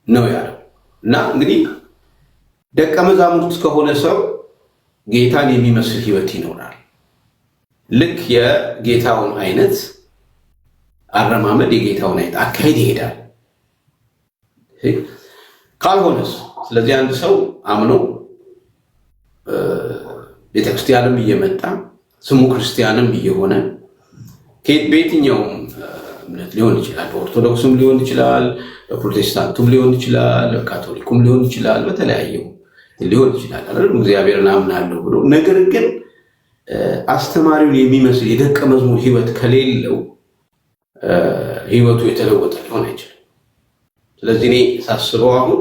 Speaker 2: ነው ያለው። እና እንግዲህ ደቀ መዛሙርት ከሆነ ሰው ጌታን የሚመስል ህይወት ይኖራል። ልክ የጌታውን አይነት አረማመድ፣ የጌታውን አይነት አካሄድ ይሄዳል። ካልሆነስ? ስለዚህ አንድ ሰው አምኖ ቤተክርስቲያንም እየመጣ ስሙ ክርስቲያንም እየሆነ በየትኛውም እምነት ሊሆን ይችላል፣ በኦርቶዶክስም ሊሆን ይችላል፣ በፕሮቴስታንቱም ሊሆን ይችላል፣ በካቶሊኩም ሊሆን ይችላል፣ በተለያየው ሊሆን ይችላል አይደል? እግዚአብሔርን አምናለሁ ብሎ ነገር ግን አስተማሪውን የሚመስል የደቀ መዝሙር ህይወት ከሌለው ህይወቱ የተለወጠ ሊሆን አይችልም። ስለዚህ እኔ ሳስበው አሁን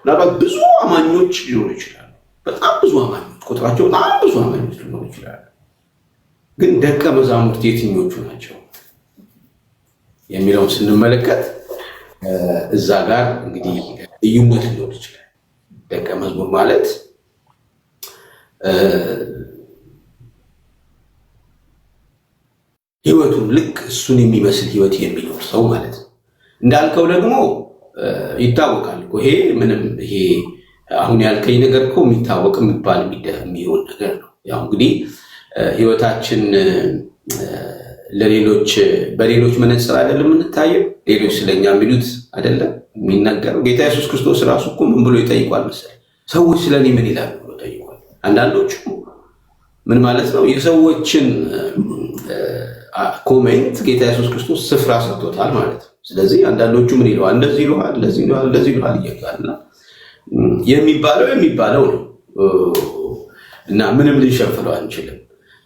Speaker 2: ምናልባት ብዙ አማኞች ሊሆኑ ይችላሉ፣ በጣም ብዙ አማኞች፣ ቁጥራቸው በጣም ብዙ አማኞች ሊሆኑ ይችላሉ። ግን ደቀ መዛሙርት የትኞቹ ናቸው የሚለውን ስንመለከት እዛ ጋር እንግዲህ ልዩነት ሊሆን ይችላል። ደቀ መዝሙር ማለት ህይወቱን ልክ እሱን የሚመስል ህይወት የሚኖር ሰው ማለት ነው። እንዳልከው ደግሞ ይታወቃል እኮ ይሄ ምንም ይሄ አሁን ያልከኝ ነገር እኮ የሚታወቅ የሚባል የሚሆን ነገር ነው። ያው እንግዲህ ህይወታችን ለሌሎች በሌሎች መነጽር አይደለም የምንታየው። ሌሎች ስለኛ የሚሉት አይደለም የሚናገረው። ጌታ ኢየሱስ ክርስቶስ ራሱ እኮ ምን ብሎ ይጠይቋል መሰለኝ? ሰዎች ስለኔ ምን ይላሉ ብሎ ጠይቋል። አንዳንዶቹ ምን ማለት ነው የሰዎችን ኮሜንት ጌታ ኢየሱስ ክርስቶስ ስፍራ ሰጥቶታል ማለት ነው። ስለዚህ አንዳንዶቹ ምን ይለዋል? እንደዚህ ይለዋል፣ እንደዚህ ይለዋል፣ እንደዚህ ይለዋል እያልና የሚባለው ነው እና ምንም ልንሸፍለው አንችልም።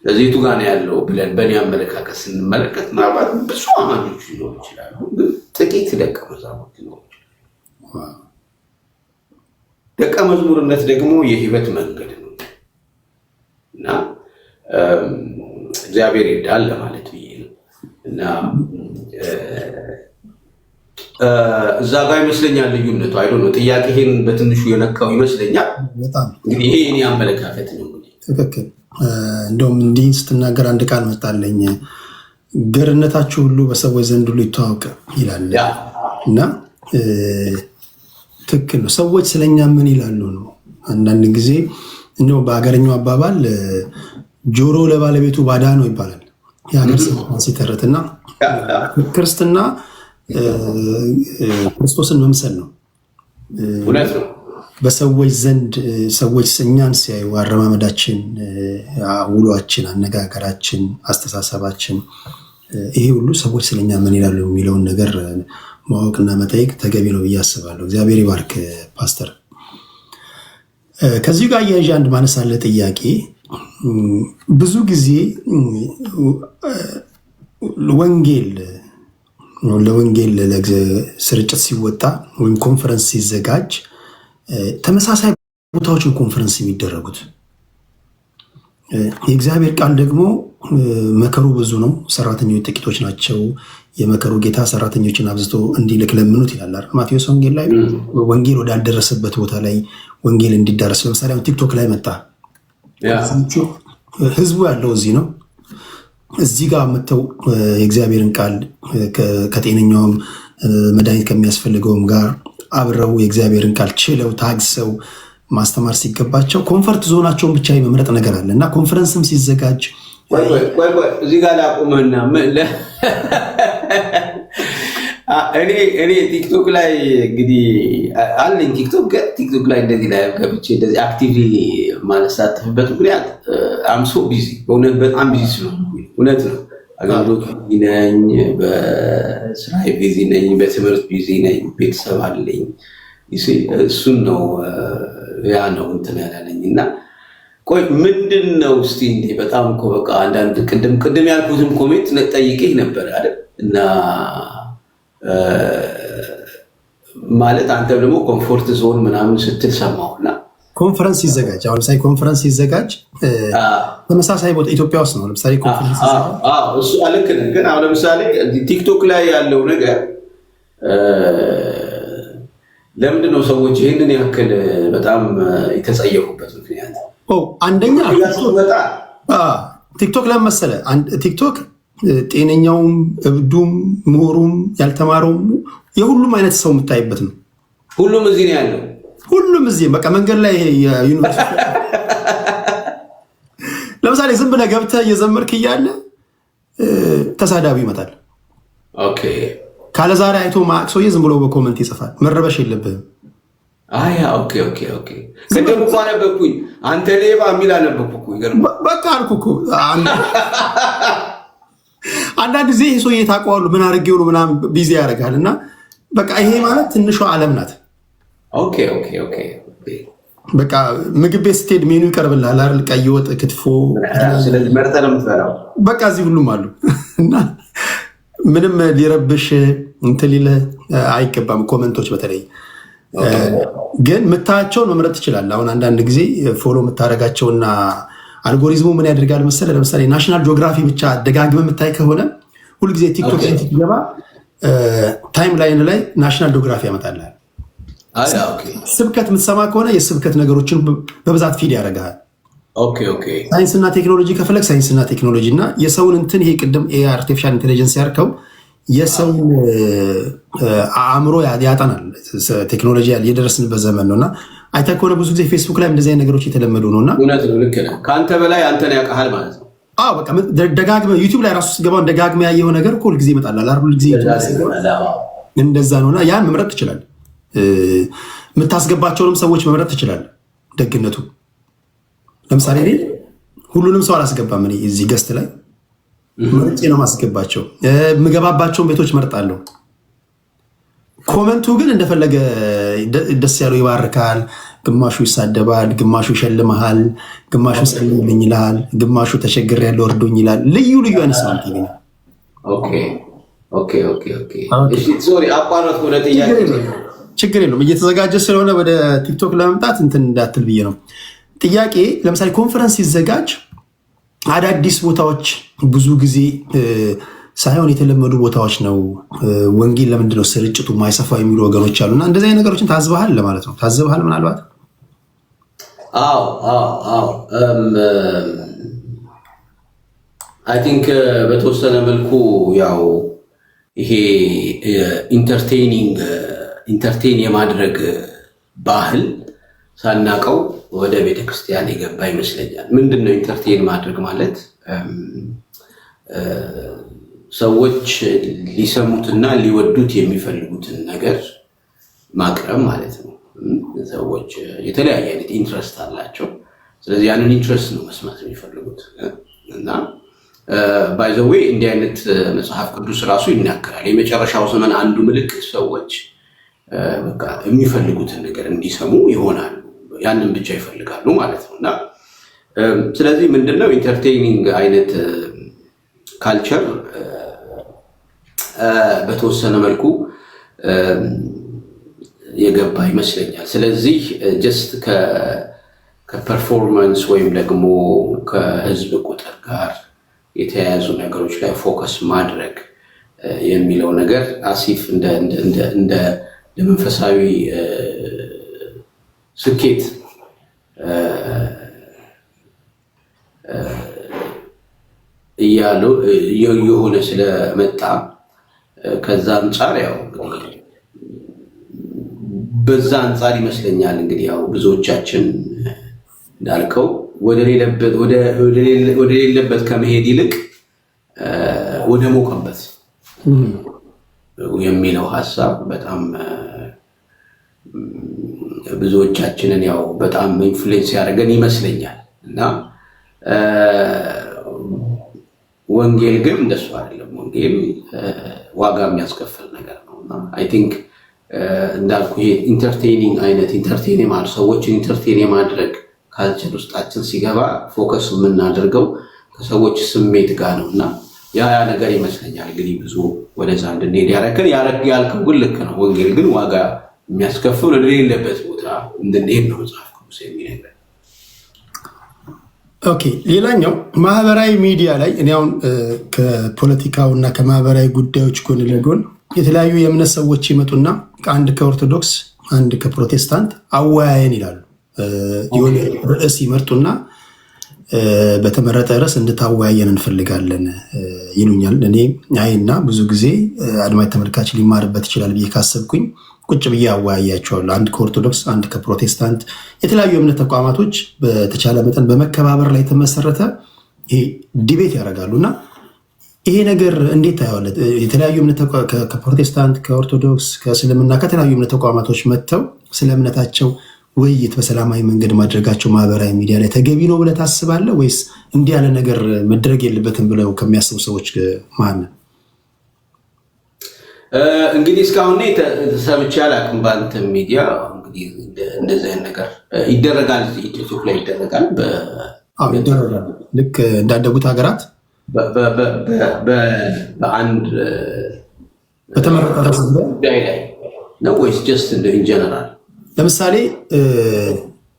Speaker 2: ስለዚህ የቱ ጋር ነው ያለው ብለን በእኔ አመለካከት ስንመለከት ምናልባት ብዙ አማኞች ሊኖሩ ይችላሉ፣ ግን ጥቂት ደቀ መዛሙርት ሊኖሩ ይችላሉ። ደቀ መዝሙርነት ደግሞ የህይወት መንገድ ነው እና እግዚአብሔር ይርዳል ለማለት ብዬ ነው እና እዛ ጋር ይመስለኛል ልዩነቱ አይዶ ነው። ጥያቄህን በትንሹ የነካው ይመስለኛል። እንግዲህ ይሄ የኔ አመለካከት ነው።
Speaker 1: ትክክል። እንደውም እንዲህ ስትናገር አንድ ቃል መጣለኝ፣ ገርነታችሁ ሁሉ በሰዎች ዘንድ ሁሉ ይተዋወቅ ይላል እና ትክክል ነው። ሰዎች ስለኛ ምን ይላሉ ነው። አንዳንድ ጊዜ እንደው በሀገረኛው አባባል ጆሮ ለባለቤቱ ባዳ ነው ይባላል። የሀገር ሲተረትና ክርስትና ክርስቶስን መምሰል ነው። በሰዎች ዘንድ ሰዎች እኛን ሲያዩ አረማመዳችን፣ ውሏችን፣ አነጋገራችን፣ አስተሳሰባችን ይሄ ሁሉ ሰዎች ስለኛ ምን ይላሉ የሚለውን ነገር ማወቅና መጠየቅ ተገቢ ነው ብዬ አስባለሁ። እግዚአብሔር ይባርክ ፓስተር። ከዚሁ ጋር እያያዥ አንድ ማነሳለ ጥያቄ ብዙ ጊዜ ለወንጌል ስርጭት ሲወጣ ወይም ኮንፈረንስ ሲዘጋጅ ተመሳሳይ ቦታዎችን ኮንፈረንስ የሚደረጉት የእግዚአብሔር ቃል ደግሞ መከሩ ብዙ ነው፣ ሰራተኞች ጥቂቶች ናቸው። የመከሩ ጌታ ሰራተኞችን አብዝቶ እንዲልክ ለምኑት ይላል ማቴዎስ ወንጌል ላይ። ወንጌል ወዳልደረሰበት ቦታ ላይ ወንጌል እንዲዳረስ ለምሳሌ ቲክቶክ ላይ መጣ። ህዝቡ ያለው እዚህ ነው። እዚህ ጋር መጥተው የእግዚአብሔርን ቃል ከጤነኛውም መድኃኒት ከሚያስፈልገውም ጋር አብረው የእግዚአብሔርን ቃል ችለው ታግሰው ማስተማር ሲገባቸው ኮንፈርት ዞናቸውን ብቻ የመምረጥ ነገር አለ እና ኮንፈረንስም ሲዘጋጅ
Speaker 2: እዚህ ጋር ላቁምህና እኔ ቲክቶክ ላይ እንግዲህ አለኝ ቲክቶክ ላይ እንደዚህ ላይ ገብቼ እንደዚህ አክቲቭሊ ማለሳተፍበት ምክንያት አምሶ ቢዚ በእውነት በጣም ቢዚ ስለሆንኩኝ እውነት ነው። አገልግሎት ቢዚ ነኝ፣ በስራ ቢዚ ነኝ፣ በትምህርት ቢዚ ነኝ፣ ቤተሰብ አለኝ። እሱን ነው ያ ነው እንትን ያላለኝ እና ቆይ ምንድን ነው እስቲ እንዴ በጣም እኮ በቃ አንዳንድ ቅድም ያልኩትም ኮሜንት ጠይቄህ ነበር አይደል? እና ማለት አንተም ደግሞ ኮምፎርት ዞን ምናምን ስትል ሰማሁና
Speaker 1: ኮንፈረንስ ሲዘጋጅ አሁን ለምሳሌ ኮንፈረንስ ሲዘጋጅ ተመሳሳይ ቦታ ኢትዮጵያ ውስጥ ነው። ለምሳሌ ኮንፈረንስ
Speaker 2: እሱ ልክ ነህ። ግን አሁን ለምሳሌ ቲክቶክ ላይ ያለው ነገር ለምንድን ነው ሰዎች ይህንን ያክል በጣም የተጸየፉበት ምክንያት?
Speaker 1: አንደኛ ቲክቶክ ለምን መሰለህ? ቲክቶክ ጤነኛውም እብዱም ምሁሩም ያልተማረውም የሁሉም አይነት ሰው የምታይበት ነው።
Speaker 2: ሁሉም እዚህ ነው ያለው።
Speaker 1: ሁሉም እዚህ በቃ መንገድ ላይ ዩኒቨርሲቲ ለምሳሌ ዝም ብለህ ገብተህ እየዘመርክ እያለ ተሳዳቢ ይመጣል።
Speaker 2: ኦኬ
Speaker 1: ካለ ዛሬ አይቶ ማቅ ሰውዬ ዝም ብሎ በኮመንት ይጽፋል። መረበሽ የለብህም።
Speaker 2: ኦኬ ቅድም እኮ አነበብኩኝ አንተ ሌባ የሚል አነበብኩ።
Speaker 1: በቃ አልኩህ እኮ አንዳንድ ጊዜ ይህ ሰውዬ ታውቀዋለህ ምን አድርጌው ነው ምናምን ቢዚ ያደርጋል። እና በቃ ይሄ ማለት ትንሿ ዓለም ናት።
Speaker 2: ኦኬ
Speaker 1: በቃ ምግብ ቤት ስትሄድ ሜኑ ይቀርብልሃል አይደል? ቀይ ወጥ፣ ክትፎ፣
Speaker 2: ስለዚህ መርጠህ ነው የምትበላው።
Speaker 1: በቃ እዚህ ሁሉም አሉ እና ምንም ሊረብሽ እንትን ሊልህ አይገባም። ኮመንቶች በተለይ ግን የምታያቸውን መምረጥ ትችላለህ። አሁን አንዳንድ ጊዜ ፎሎ የምታደርጋቸውና አልጎሪዝሙ ምን ያደርጋል መሰለህ? ለምሳሌ ናሽናል ጂኦግራፊ ብቻ ደጋግመህ የምታይ ከሆነ ሁልጊዜ ቲክቶክ ላይ ትገባ ታይም ላይን ላይ ናሽናል ጂኦግራፊ ያመጣልሃል። ስብከት የምትሰማ ከሆነ የስብከት ነገሮችን በብዛት ፊድ ያደርግሃል። ሳይንስና ቴክኖሎጂ ከፈለግ ሳይንስና ቴክኖሎጂ እና የሰውን እንትን ይሄ ቅድም አርቲፊሻል ኢንቴሊጀንስ ያርከው የሰውን አእምሮ ያጠናል። ቴክኖሎጂ የደረስንበት ዘመን ነው እና አይተህ ከሆነ ብዙ ጊዜ ፌስቡክ ላይ እንደዚህ አይነት ነገሮች የተለመዱ ነው እና
Speaker 2: ልክ ነህ። ከአንተ በላይ አንተን ያውቃል ማለት ነው።
Speaker 1: በቃ ደጋግመህ ዩቲዩብ ላይ ራሱ ስትገባ ደጋግመህ ያየው ነገር ሁልጊዜ ይመጣል። ሁልጊዜ እንደዛ ነው እና ያን መምረጥ ትችላለህ። የምታስገባቸውንም ሰዎች መምረጥ ትችላለህ። ደግነቱ ለምሳሌ እኔ ሁሉንም ሰው አላስገባም። እኔ እዚህ ገስት ላይ መርጬ ነው ማስገባቸው። የምገባባቸውን ቤቶች መርጣለሁ። ኮመንቱ ግን እንደፈለገ ደስ ያለው ይባርካል፣ ግማሹ ይሳደባል፣ ግማሹ ይሸልመሃል፣ ግማሹ ጸልይልኝ ይልሃል፣ ግማሹ ተቸግሬያለሁ እርዱኝ ይላል። ልዩ አይነት ሰው ታገኛለህ። ችግር የለውም። እየተዘጋጀ ስለሆነ ወደ ቲክቶክ ለመምጣት እንትን እንዳትል ብዬ ነው። ጥያቄ ለምሳሌ ኮንፈረንስ ሲዘጋጅ አዳዲስ ቦታዎች ብዙ ጊዜ ሳይሆን የተለመዱ ቦታዎች ነው። ወንጌል ለምንድነው ስርጭቱ ማይሰፋው የሚሉ ወገኖች አሉ እና እንደዚህ አይነት ነገሮችን ታዝበሃል ለማለት ነው። ታዝበሃል ምናልባት?
Speaker 2: አይ ቲንክ በተወሰነ መልኩ ያው ይሄ ኢንተርቴን የማድረግ ባህል ሳናቀው ወደ ቤተክርስቲያን የገባ ይመስለኛል። ምንድነው ኢንተርቴን ማድረግ ማለት? ሰዎች ሊሰሙትና ሊወዱት የሚፈልጉትን ነገር ማቅረብ ማለት ነው። ሰዎች የተለያየ አይነት ኢንትረስት አላቸው። ስለዚህ ያንን ኢንትረስት ነው መስማት የሚፈልጉት እና ባይ ዘ ዌይ እንዲህ አይነት መጽሐፍ ቅዱስ ራሱ ይናገራል። የመጨረሻው ዘመን አንዱ ምልክት ሰዎች በቃ የሚፈልጉትን ነገር እንዲሰሙ ይሆናሉ። ያንን ብቻ ይፈልጋሉ ማለት ነው እና ስለዚህ ምንድነው ኢንተርቴይኒንግ አይነት ካልቸር በተወሰነ መልኩ የገባ ይመስለኛል። ስለዚህ ጀስት ከፐርፎርማንስ ወይም ደግሞ ከህዝብ ቁጥር ጋር የተያያዙ ነገሮች ላይ ፎከስ ማድረግ የሚለው ነገር አሲፍ እንደ መንፈሳዊ ስኬት የሆነ ስለመጣ ከዛ አንጻር ያው በዛ አንጻር ይመስለኛል እንግዲህ ያው ብዙዎቻችን እንዳልከው ወደ ሌለበት ከመሄድ ይልቅ ወደ ሞቀበት የሚለው ሀሳብ በጣም ብዙዎቻችንን ያው በጣም ኢንፍሉዌንስ ያደርገን ይመስለኛል። እና ወንጌል ግን እንደሱ አይደለም። ወንጌል ዋጋ የሚያስከፍል ነገር ነው እና አይ ቲንክ እንዳልኩ ይሄ ኢንተርቴኒንግ አይነት ኢንተርቴን የማድረግ ሰዎችን ኢንተርቴን የማድረግ ካልቸር ውስጣችን ሲገባ ፎከስ የምናደርገው ከሰዎች ስሜት ጋር ነው እና ያ ነገር ይመስለኛል እንግዲህ ብዙ ወደዛ እንድንሄድ ያደረገን። ያልከው ግን ልክ ነው። ወንጌል ግን ዋጋ የሚያስከፍል ወደሌለበት ቦታ እንድንሄድ ነው መጽሐፍ ቅዱስ የሚነግረን።
Speaker 1: ኦኬ፣ ሌላኛው ማህበራዊ ሚዲያ ላይ እኔ አሁን ከፖለቲካው እና ከማህበራዊ ጉዳዮች ጎን ለጎን የተለያዩ የእምነት ሰዎች ይመጡና አንድ ከኦርቶዶክስ አንድ ከፕሮቴስታንት አወያየን ይላሉ። የሆነ ርዕስ ይመርጡና በተመረጠ ርዕስ እንድታወያየን እንፈልጋለን ይሉኛል። እኔ አይና ብዙ ጊዜ አድማጭ ተመልካች ሊማርበት ይችላል ብዬ ካሰብኩኝ ቁጭ ብዬ አወያያቸዋለሁ። አንድ ከኦርቶዶክስ አንድ ከፕሮቴስታንት የተለያዩ እምነት ተቋማቶች በተቻለ መጠን በመከባበር ላይ የተመሰረተ ዲቤት ያደርጋሉ እና ይሄ ነገር እንዴት ታየዋለህ? የተለያዩ እምነት ከፕሮቴስታንት ከኦርቶዶክስ ከእስልምና ከተለያዩ እምነት ተቋማቶች መጥተው ስለ እምነታቸው ውይይት በሰላማዊ መንገድ ማድረጋቸው ማህበራዊ ሚዲያ ላይ ተገቢ ነው ብለህ ታስባለህ? ወይስ እንዲህ ያለ ነገር መደረግ የለበትም ብለው ከሚያስቡ ሰዎች መሀል ነው?
Speaker 2: እንግዲህ እስካሁን ሰምቼ አላውቅም። በአንተ ሚዲያ እንግዲህ እንደዚህ አይነት ነገር ይደረጋል፣ ቲክቶክ ላይ ይደረጋል።
Speaker 1: ይደረጋል ልክ እንዳደጉት ሀገራት
Speaker 2: በአንድ
Speaker 1: በተመረጠ
Speaker 2: ጉዳይ ላይ ነው ወይስ ጀስት ኢን ጀነራል?
Speaker 1: ለምሳሌ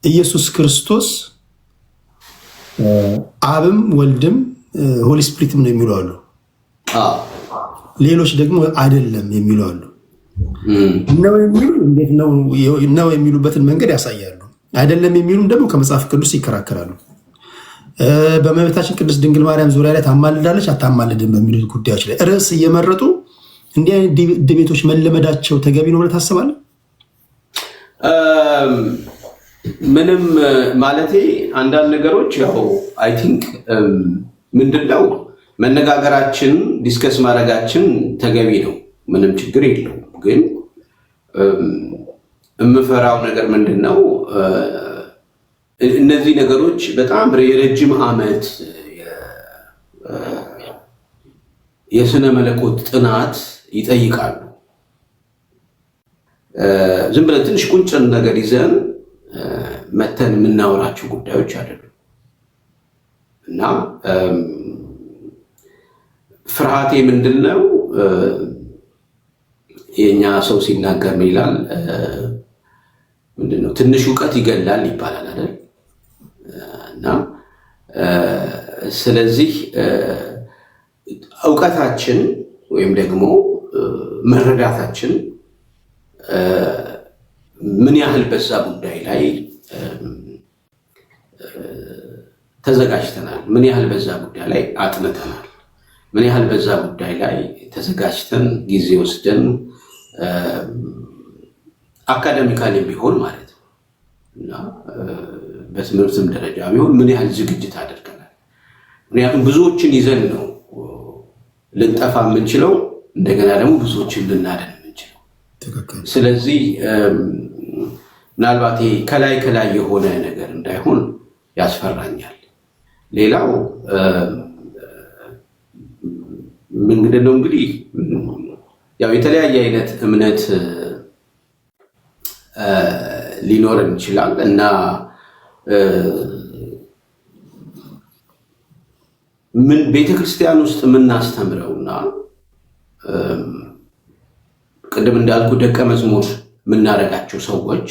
Speaker 1: ኢየሱስ ክርስቶስ አብም ወልድም ሆሊ ስፒሪትም ነው የሚሉ አሉ። ሌሎች ደግሞ አይደለም የሚሉ አሉ። ነው የሚሉ እንዴት ነው የሚሉበትን መንገድ ያሳያሉ። አይደለም የሚሉም ደግሞ ከመጽሐፍ ቅዱስ ይከራከራሉ። በእመቤታችን ቅድስት ድንግል ማርያም ዙሪያ ላይ ታማልዳለች አታማልድም በሚሉት ጉዳዮች ላይ ርዕስ እየመረጡ እንዲህ አይነት ዲቤቶች መለመዳቸው ተገቢ ነው ብለህ ታስባለህ?
Speaker 2: ምንም ማለቴ አንዳንድ ነገሮች ያው አይ ቲንክ ምንድነው መነጋገራችን ዲስከስ ማድረጋችን ተገቢ ነው፣ ምንም ችግር የለውም። ግን የምፈራው ነገር ምንድነው እነዚህ ነገሮች በጣም የረጅም ዓመት የስነ መለኮት ጥናት ይጠይቃሉ። ዝም ብለን ትንሽ ቁንጭን ነገር ይዘን መተን የምናወራቸው ጉዳዮች አይደሉም እና ፍርሃቴ ምንድነው የኛ ሰው ሲናገር ምን ይላል? ምንድነው ትንሽ እውቀት ይገላል ይባላል አይደል? እና ስለዚህ እውቀታችን ወይም ደግሞ መረዳታችን ምን ያህል በዛ ጉዳይ ላይ ተዘጋጅተናል፣ ምን ያህል በዛ ጉዳይ ላይ አጥንተናል፣ ምን ያህል በዛ ጉዳይ ላይ ተዘጋጅተን ጊዜ ወስደን አካዳሚካሊ ቢሆን ማለት ነው እና በትምህርትም ደረጃ ቢሆን ምን ያህል ዝግጅት አድርገናል። ምክንያቱም ብዙዎችን ይዘን ነው ልንጠፋ የምንችለው፣ እንደገና ደግሞ ብዙዎችን ልናደን የምንችለው። ስለዚህ ምናልባት ከላይ የሆነ ነገር እንዳይሆን ያስፈራኛል። ሌላው ምንድነው እንግዲህ ያው የተለያየ አይነት እምነት ሊኖረን ይችላል እና ምን ቤተክርስቲያን ውስጥ የምናስተምረውና ቅድም እንዳልኩ ደቀ መዝሙር የምናደርጋቸው ሰዎች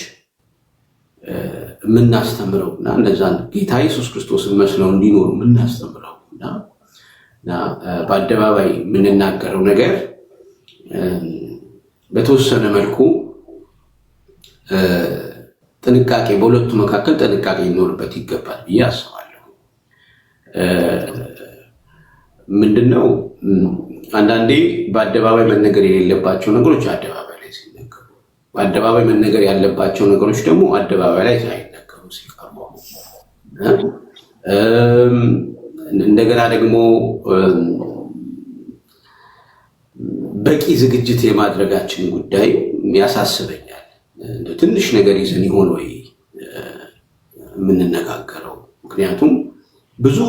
Speaker 2: የምናስተምረው እና እነዛን ጌታ ኢየሱስ ክርስቶስን መስለው እንዲኖሩ የምናስተምረው እና በአደባባይ የምንናገረው ነገር በተወሰነ መልኩ ጥንቃቄ በሁለቱ መካከል ጥንቃቄ ሊኖርበት ይገባል ብዬ አስባለሁ። ምንድነው አንዳንዴ በአደባባይ መነገር የሌለባቸው ነገሮች አደባባይ ላይ ሲነገሩ፣ በአደባባይ መነገር ያለባቸው ነገሮች ደግሞ አደባባይ ላይ ሳይነገሩ ሲቀርቡ፣ እንደገና ደግሞ በቂ ዝግጅት የማድረጋችን ጉዳይ ያሳስበኛል። ትንሽ ነገር ይዘን ይሆን ወይ የምንነጋገረው? ምክንያቱም ብዙ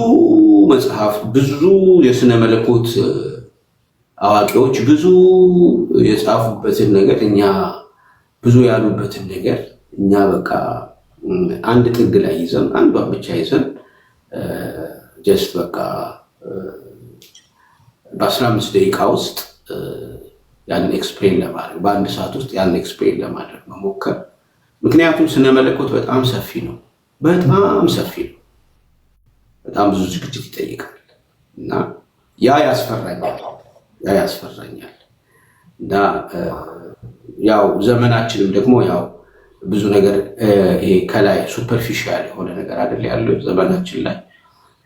Speaker 2: መጽሐፍ፣ ብዙ የስነ መለኮት አዋቂዎች ብዙ የጻፉበትን ነገር እኛ ብዙ ያሉበትን ነገር እኛ በቃ አንድ ጥግ ላይ ይዘን አንዷን ብቻ ይዘን ጀስት በቃ በ15 ደቂቃ ውስጥ ያን ኤክስፕሌን ለማድረግ በአንድ ሰዓት ውስጥ ያን ኤክስፕሌን ለማድረግ መሞከር። ምክንያቱም ስነ መለኮት በጣም ሰፊ ነው፣ በጣም ሰፊ ነው፣ በጣም ብዙ ዝግጅት ይጠይቃል እና ያ ያስፈራኛል እና ያው ዘመናችንም ደግሞ ያው ብዙ ነገር ይሄ ከላይ ሱፐርፊሻል የሆነ ነገር አይደል ያለው ዘመናችን ላይ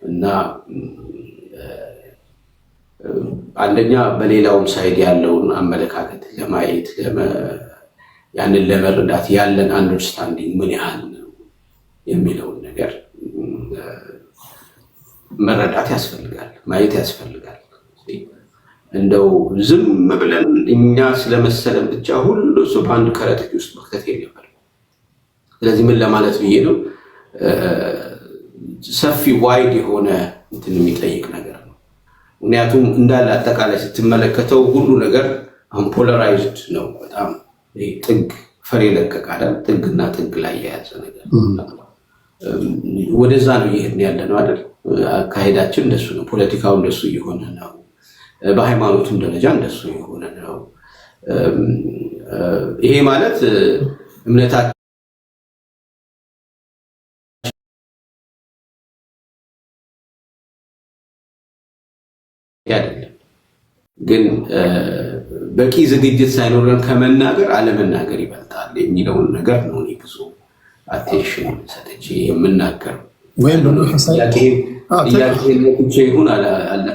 Speaker 2: እና አንደኛ በሌላውም ሳይድ ያለውን አመለካከት ለማየት ያንን ለመረዳት ያለን አንደርስታንዲንግ ምን ያህል ነው የሚለውን ነገር መረዳት ያስፈልጋል፣ ማየት ያስፈልጋል። እንደው ዝም ብለን እኛ ስለመሰለን ብቻ ሁሉ እሱ በአንድ ከረጢት ውስጥ መክተት የለብንም። ስለዚህ ምን ለማለት ብዬ ነው፣ ሰፊ ዋይድ የሆነ እንትን የሚጠይቅ ነገር ነው። ምክንያቱም እንዳለ አጠቃላይ ስትመለከተው ሁሉ ነገር ፖላራይዝድ ነው። በጣም ጥግ ፈር የለቀቀ አይደል? ጥግና ጥግ ላይ የያዘ ነገር ወደዛ ነው እየሄድን ያለ ነው አይደል? አካሄዳችን እንደሱ ነው። ፖለቲካው እንደሱ እየሆነ ነው። በሃይማኖቱም ደረጃ እንደሱ የሆነ ነው። ይሄ ማለት እምነታችን አይደለም፣ ግን በቂ ዝግጅት ሳይኖረን ከመናገር አለመናገር ይበልጣል የሚለውን ነገር ነው እኔ ብዙ አቴንሽን ሰጥቼ የምናገረው። ወይም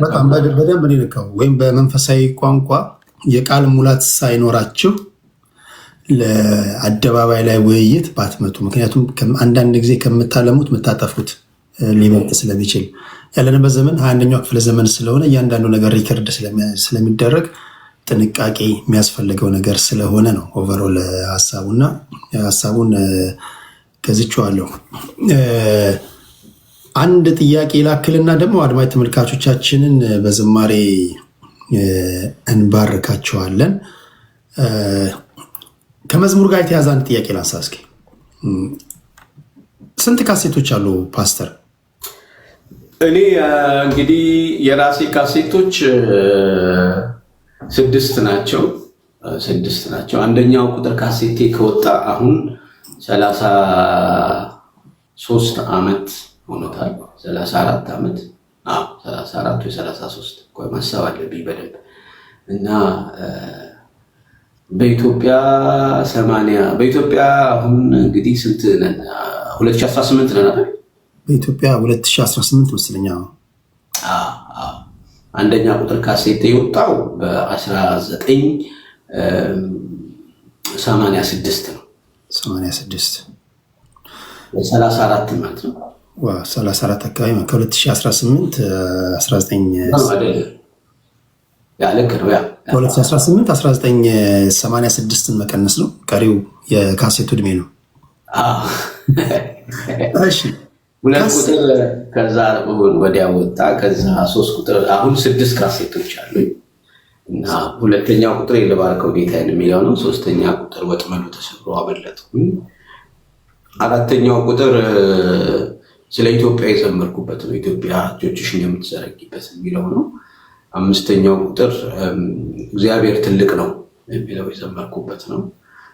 Speaker 1: በጣም በደንብ ልከው ወይም በመንፈሳዊ ቋንቋ የቃል ሙላት ሳይኖራችሁ ለአደባባይ ላይ ውይይት ባትመጡ። ምክንያቱም አንዳንድ ጊዜ ከምታለሙት የምታጠፉት ሊበልጥ ስለሚችል ያለንበት ዘመን 21ኛው ክፍለ ዘመን ስለሆነ እያንዳንዱ ነገር ሪከርድ ስለሚደረግ ጥንቃቄ የሚያስፈልገው ነገር ስለሆነ ነው። ኦቨሮል ሀሳቡን ከዝቼዋለሁ። አንድ ጥያቄ ላክልና ደግሞ አድማጭ ተመልካቾቻችንን በዝማሬ እንባርካቸዋለን። ከመዝሙር ጋር የተያዘ አንድ ጥያቄ ላንሳ እስኪ። ስንት ካሴቶች አሉ ፓስተር?
Speaker 2: እኔ እንግዲህ የራሴ ካሴቶች 6 ናቸው። አንደኛው ቁጥር ካሴቴ ከወጣ አሁን 33 ዓመት ሆኖታል። 34 ዓመት 34 ወይ 33 ቆይ ማሰብ አለብኝ በደንብ እና በኢትዮጵያ 80 በኢትዮጵያ አሁን እንግዲህ ስንት ነን? 2018 ነን አይደል?
Speaker 1: በኢትዮጵያ 2018 መስለኛ።
Speaker 2: አንደኛ ቁጥር ካሴት የወጣው በ1986 ነው።
Speaker 1: 86
Speaker 2: 34 ማለት ነው።
Speaker 1: 34 አካባቢ ከ2018 1986 መቀነስ ነው። ቀሪው የካሴቱ እድሜ ነው።
Speaker 2: ሁለት ቁጥር ከዛ ወዲያ ወጣ። ከዛ 3 ቁጥር አሁን 6 ካሴቶች አሉ እና ሁለተኛው ቁጥር የለባርከው ጌታዬን የሚለው ነው። ሶስተኛ ቁጥር ወጥመዱ ተሰብሮ አመለጥኩኝ። አራተኛው ቁጥር ስለ ኢትዮጵያ የዘመርኩበት ነው። ኢትዮጵያ እጆችሽን የምትዘረጊበት የሚለው ነው። አምስተኛው ቁጥር እግዚአብሔር ትልቅ ነው የሚለው የዘመርኩበት ነው።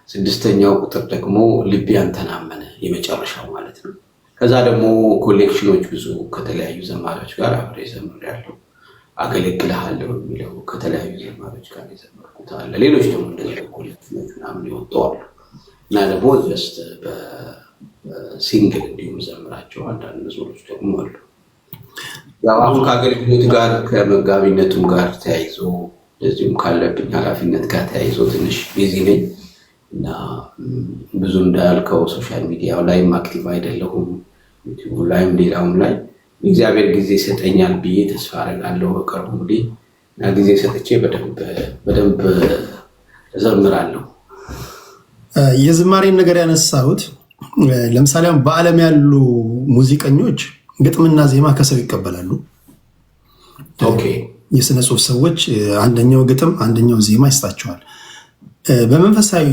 Speaker 2: 6ኛው ቁጥር ደግሞ ልቤ አንተን አመነ የመጨረሻው ማለት ነው። ከዛ ደግሞ ኮሌክሽኖች ብዙ ከተለያዩ ዘማሪዎች ጋር አብሬ ዘምሬያለሁ። አገለግልሃለሁ የሚለው ከተለያዩ ዘማሪዎች ጋር የዘመርኩት አለ። ሌሎች ደግሞ እንደዚህ ኮሌክሽኖች ምናምን ይወጣሉ እና ደግሞ ጀስት በሲንግል እንዲሁም ዘምራቸው አንዳንድ መዝሙሮች ደግሞ አሉ። ያው አሁን ከአገልግሎት ጋር ከመጋቢነቱም ጋር ተያይዞ እንደዚሁም ካለብኝ ኃላፊነት ጋር ተያይዞ ትንሽ ቢዚ ነኝ እና ብዙ እንዳልከው ሶሻል ሚዲያው ላይም አክቲቭ አይደለሁም። ዩቲዩብ ላይም ሌላውም ላይ እግዚአብሔር ጊዜ ይሰጠኛል ብዬ ተስፋ አደርጋለሁ። በቅርቡ እንግዲህ እና ጊዜ ሰጥቼ በደንብ እዘምራለሁ።
Speaker 1: የዝማሬን ነገር ያነሳሁት ለምሳሌ በዓለም ያሉ ሙዚቀኞች ግጥምና ዜማ ከሰው ይቀበላሉ።
Speaker 2: ኦኬ።
Speaker 1: የስነ ጽሁፍ ሰዎች አንደኛው ግጥም አንደኛው ዜማ ይስጣቸዋል። በመንፈሳዊ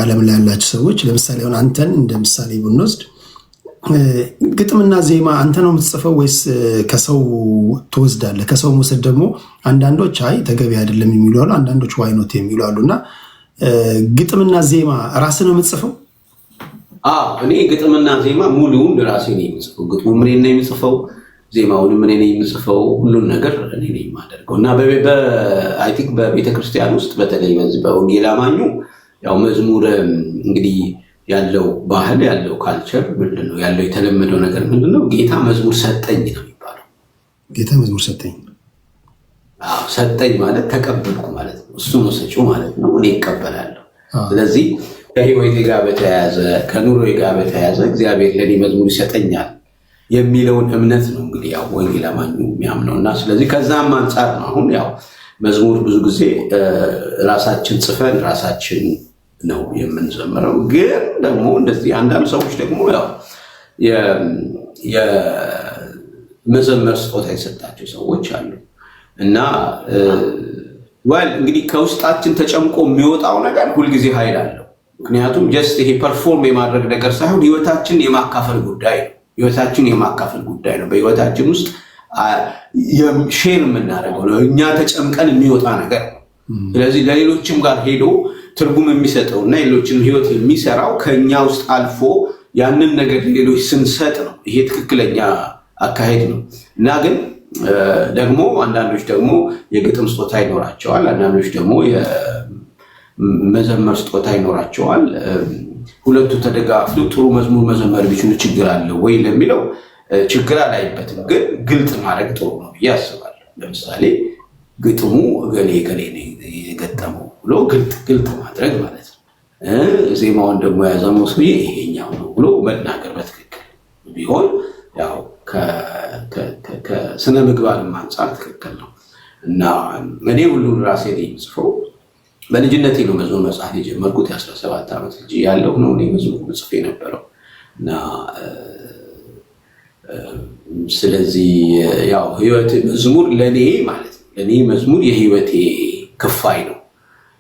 Speaker 1: ዓለም ላይ ያላቸው ሰዎች ለምሳሌ አሁን አንተን እንደ ምሳሌ ብንወስድ ግጥምና ዜማ አንተ ነው የምትጽፈው ወይስ ከሰው ትወስዳለህ? ከሰው መውሰድ ደግሞ አንዳንዶች አይ ተገቢ አይደለም የሚሉ አሉ፣ አንዳንዶች ዋይኖት የሚሉ አሉ። እና ግጥምና ዜማ ራስህ ነው የምትጽፈው?
Speaker 2: እኔ ግጥምና ዜማ ሙሉውን ራሴ ነው የምጽፈው። ግጥሙ እኔ ነኝ የምጽፈው፣ ዜማውንም እኔ ነኝ የምጽፈው፣ ሁሉን ነገር እኔ ነኝ የማደርገው። እና አይ ቲንክ በቤተክርስቲያን ውስጥ በተለይ በዚህ በወንጌል አማኙ ያው መዝሙር እንግዲህ ያለው ባህል ያለው ካልቸር ምንድነው ያለው የተለመደው ነገር ምንድነው? ጌታ መዝሙር ሰጠኝ ነው የሚባለው።
Speaker 1: ጌታ መዝሙር ሰጠኝ።
Speaker 2: ሰጠኝ ማለት ተቀበልኩ ማለት ነው። እሱ ነው ሰጪው ማለት ነው። እኔ እቀበላለሁ። ስለዚህ ከህይወቴ ጋር በተያያዘ ከኑሮዬ ጋር በተያያዘ እግዚአብሔር ለኔ መዝሙር ይሰጠኛል የሚለውን እምነት ነው እንግዲህ ያው ወንጌል አማኙ የሚያምነው እና ስለዚህ ከዛም አንጻር ነው አሁን ያው መዝሙር ብዙ ጊዜ ራሳችን ጽፈን ራሳችን ነው የምንዘምረው። ግን ደግሞ እንደዚህ አንዳንድ ሰዎች ደግሞ ያው የመዘመር ስጦታ የሰጣቸው ሰዎች አሉ እና እንግዲህ ከውስጣችን ተጨምቆ የሚወጣው ነገር ሁልጊዜ ኃይል አለው። ምክንያቱም ጀስት ይሄ ፐርፎርም የማድረግ ነገር ሳይሆን ህይወታችን የማካፈል ጉዳይ ነው። ህይወታችን የማካፈል ጉዳይ ነው። በህይወታችን ውስጥ ሼር የምናደርገው ነው። እኛ ተጨምቀን የሚወጣ ነገር ነው። ስለዚህ ለሌሎችም ጋር ሄዶ ትርጉም የሚሰጠው እና ሌሎችን ህይወት የሚሰራው ከኛ ውስጥ አልፎ ያንን ነገር ሌሎች ስንሰጥ ነው። ይሄ ትክክለኛ አካሄድ ነው እና ግን ደግሞ አንዳንዶች ደግሞ የግጥም ስጦታ ይኖራቸዋል፣ አንዳንዶች ደግሞ የመዘመር ስጦታ ይኖራቸዋል። ሁለቱ ተደጋግፎ ጥሩ መዝሙር መዘመር ቢችሉ ችግር አለው ወይ ለሚለው ችግር አላይበትም። ግን ግልጽ ማድረግ ጥሩ ነው ብዬ አስባለሁ። ለምሳሌ ግጥሙ እገሌ የገጠመው ብሎ ግልጥ ማድረግ ማለት ነው። ዜማውን ደግሞ ያዘመው ሰውዬ ይሄኛው ነው ብሎ መናገር በትክክል ቢሆን ያው ከስነ ምግባርም አንጻር ትክክል ነው እና እኔ ሁሉን ራሴ ነው የምጽፈው። በልጅነቴ ነው መዝሙር መጽሐፍ የጀመርኩት። የ17 ዓመት ልጅ ያለው ነው እኔ መዝሙር መጽሐፍ የነበረው እና ስለዚህ ያው ህይወት መዝሙር ለኔ ማለት ነው። ለኔ መዝሙር የህይወቴ ክፋይ ነው።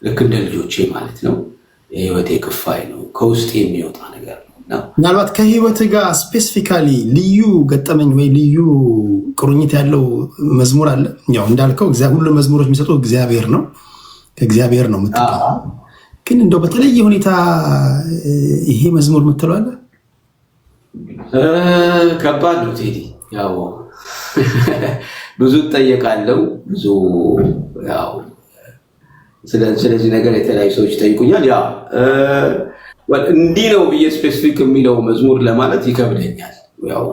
Speaker 2: ልክ እንደ ልጆቼ ማለት ነው። የህይወቴ ክፋይ ነው። ከውስጥ የሚወጣ ነገር ነው እና
Speaker 1: ምናልባት ከህይወት ጋር ስፔሲፊካሊ ልዩ ገጠመኝ ወይ ልዩ ቁርኝት ያለው መዝሙር አለ? ያው እንዳልከው ሁሉ መዝሙሮች የሚሰጡት እግዚአብሔር ነው፣ ከእግዚአብሔር ነው የምትቀበለው። ግን እንደው በተለየ ሁኔታ ይሄ መዝሙር የምትለው አለ?
Speaker 2: ከባድ ነው ቴዲ። ያው ብዙ እጠየቃለሁ፣ ብዙ ያው ስለዚህ ነገር የተለያዩ ሰዎች ይጠይቁኛል። ያው እንዲህ ነው ብዬ ስፔሲፊክ የሚለው መዝሙር ለማለት ይከብደኛል። ያው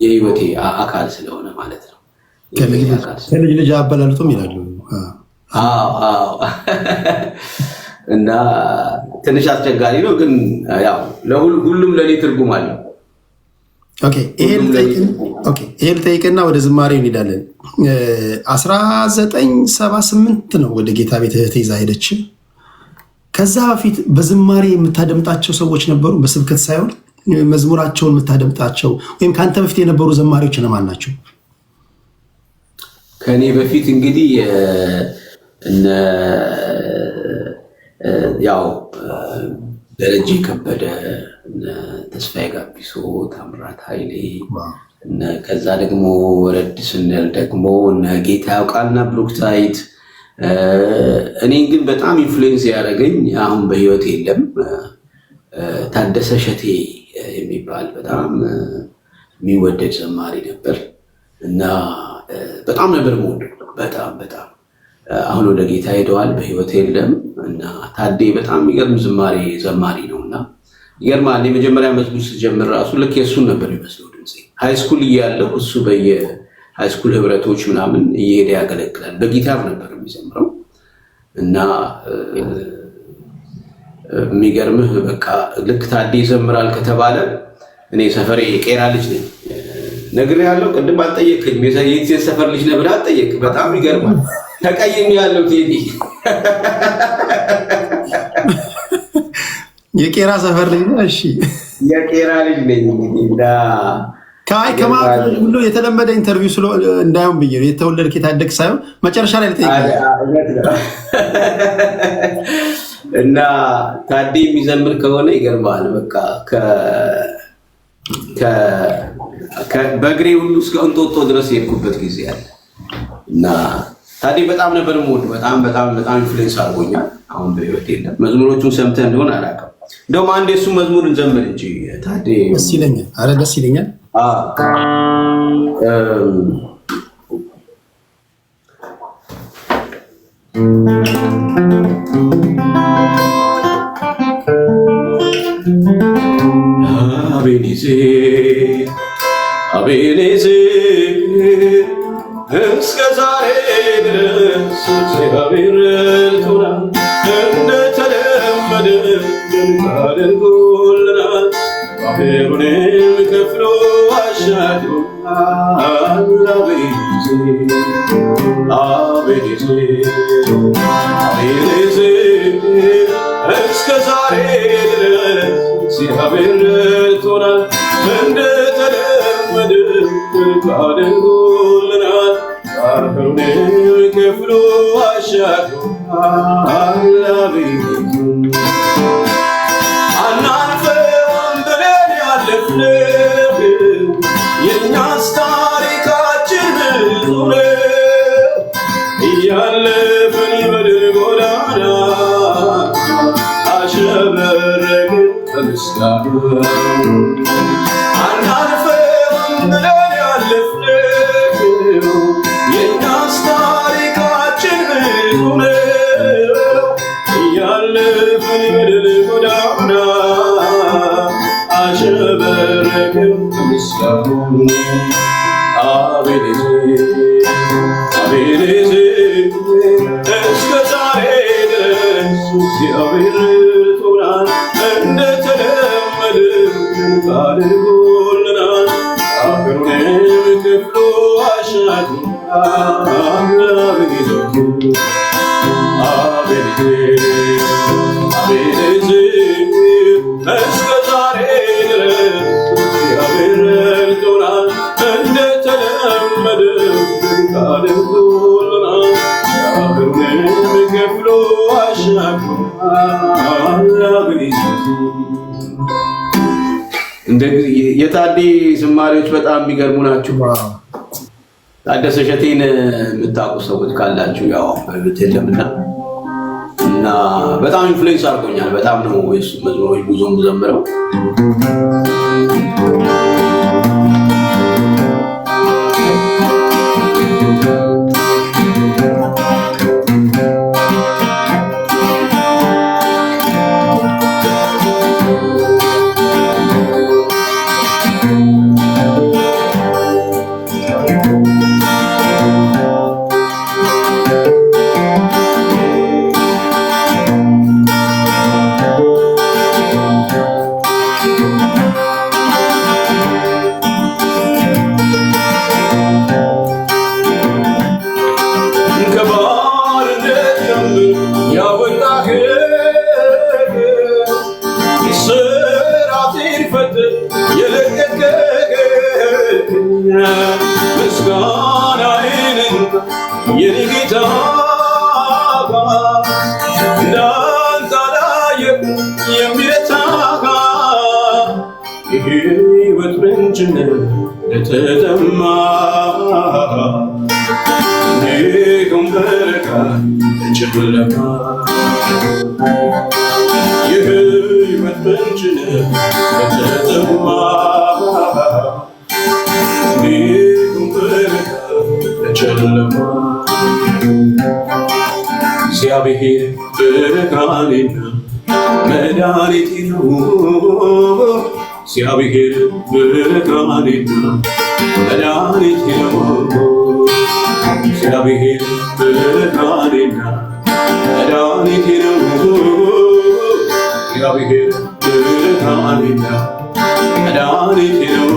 Speaker 2: የህይወቴ አካል ስለሆነ ማለት ነው።
Speaker 1: ከልጅ ልጅ አበላልጡም ይላሉ።
Speaker 2: እና ትንሽ አስቸጋሪ ነው፣ ግን ያው ሁሉም ለኔ ትርጉም አለው።
Speaker 1: ይሄ ልጠይቅና ወደ ዝማሬ እንሄዳለን። 1978 ነው ወደ ጌታ ቤት እህቴ ይዛ ሄደች። ከዛ በፊት በዝማሬ የምታደምጣቸው ሰዎች ነበሩ? በስብከት ሳይሆን መዝሙራቸውን የምታደምጣቸው ወይም ከአንተ በፊት የነበሩ ዘማሪዎች እነማን ናቸው?
Speaker 2: ከእኔ በፊት እንግዲህ ያው ደረጀ ከበደ፣ ተስፋዬ ጋቢሶ፣ ታምራት ኃይሌ፣ ከዛ ደግሞ ወረድ ስንል ደግሞ ጌታ ያውቃልና ብሩክታይት፣ እኔን ግን በጣም ኢንፍሉዌንስ ያደረገኝ አሁን በህይወት የለም ታደሰ ሸቴ የሚባል በጣም የሚወደድ ዘማሪ ነበር እና በጣም ነበር የምወደው በጣም አሁን ወደ ጌታ ሄደዋል በህይወት የለም እና ታዴ በጣም የሚገርም ዘማሪ ነውና ይገርማል። የመጀመሪያ መዝሙር ስጀምር ራሱ ልክ የእሱን ነበር የሚመስለው ድምጼ። ሃይስኩል እያለሁ እሱ በየሃይስኩል ህብረቶች ምናምን እየሄደ ያገለግላል። በጊታር ነበር የሚዘምረው እና የሚገርምህ በቃ ልክ ታዴ ይዘምራል ከተባለ እኔ ሰፈሬ የቄራ ልጅ ነኝ ነግሬሃለሁ። ቅድም አልጠየቅከኝም። የት ሰፈር ልጅ ነህ ብለህ አልጠየቅክ። በጣም ይገርማል። ተቀይሜ ያለው ቴዲ
Speaker 1: የቄራ ሰፈር ልጅ ነህ? እሺ
Speaker 2: የቄራ ልጅ ነኝ።
Speaker 1: ከማለት ሁሉ የተለመደ ኢንተርቪው እንዳይሆን ብዬ ነው የተወለድክ የታደግ ሳይሆን መጨረሻ ላይ ልጠይቅህ
Speaker 2: እና ታዴ የሚዘምር ከሆነ ይገርማል። በቃ በእግሬ ሁሉ እስከ እንጦጦ ድረስ የሄድኩበት ጊዜ አለ እና ታዴ በጣም ነበር የምወድ። በጣም ኢንፍሉዌንስ አድርጎኛል። አሁን በህይወት የለም። መዝሙሮቹን ሰምተህ እንደሆነ አላውቅም። እንደውም አንድ የእሱ መዝሙር እንዘምር እንጂ ታዴ።
Speaker 1: ደስ ይለኛል። ኧረ ደስ ይለኛል።
Speaker 2: አቤኔዜር እስከ ዛሬ ድረስ እግዚአብሔር ረድቶናል። እንደተለመደ አድርጎልናል። ባህሩንም ከፍሎ አሻግሮናል። አቤኔዜር እስከ ዛሬ ድረስ እግዚአብሔር ረድቶናል። እንደተለመደ አድርጎልናል። ባህሩንም ከፍሎ አሻግሮናል። አናልፈውም ብለን ያለፍነው የእኛስ ታሪካችን ብዙ ነው። እያለፍን በድል ጎዳና አሸበረቅን በምስጋና። አናልፈውም ብለን ያለፍነው የእኛስ ታሪካችን ብዙ ነው። እያለፍን በድል ጎዳና አሸበረቅን በምስጋና። አቤኔዜር እስከ ዛሬ ድረስ እግዚአብሔር ረድቶናል። እንደተለመደ አድርጎልናል። ባህሩንም ከፍሎ አሻግሮናል። አቤኔዜር እስከ ዛሬ ድረስ እግዚአብሔር ረድቶናል። እንደተለመደ አድርጎልናል። ባህሩንም ከፍሎ አሻግሮናል። የታዴ ዝማሬዎች በጣም የሚገርሙ ናቸው። ታደሰ ሸቴን የምታውቁ ሰዎች ካላችሁ ያው በቤት የለምና እና በጣም ኢንፍሉዌንስ አድርጎኛል። በጣም ነው የሱ መዝሙሮች ብዙም ዘምረው የሕይወት ምንጭነት ለተጠማ እንዲሁም በረካ ጨለማ የህይወት ምንጭ ነህ ለተጠማ እንዲሁም ብርሃን ለጨለማ እግዚአብሔር ብርሃኔና መድኃኒቴ ነው። እግዚአብሔር ብርሃኔና መድኃኒቴ ነው። እግዚአብሔር ብርሃኔና መድኃኒቴ ነው። እግዚአብሔር ብርሃኔና መድኃኒቴ ነው።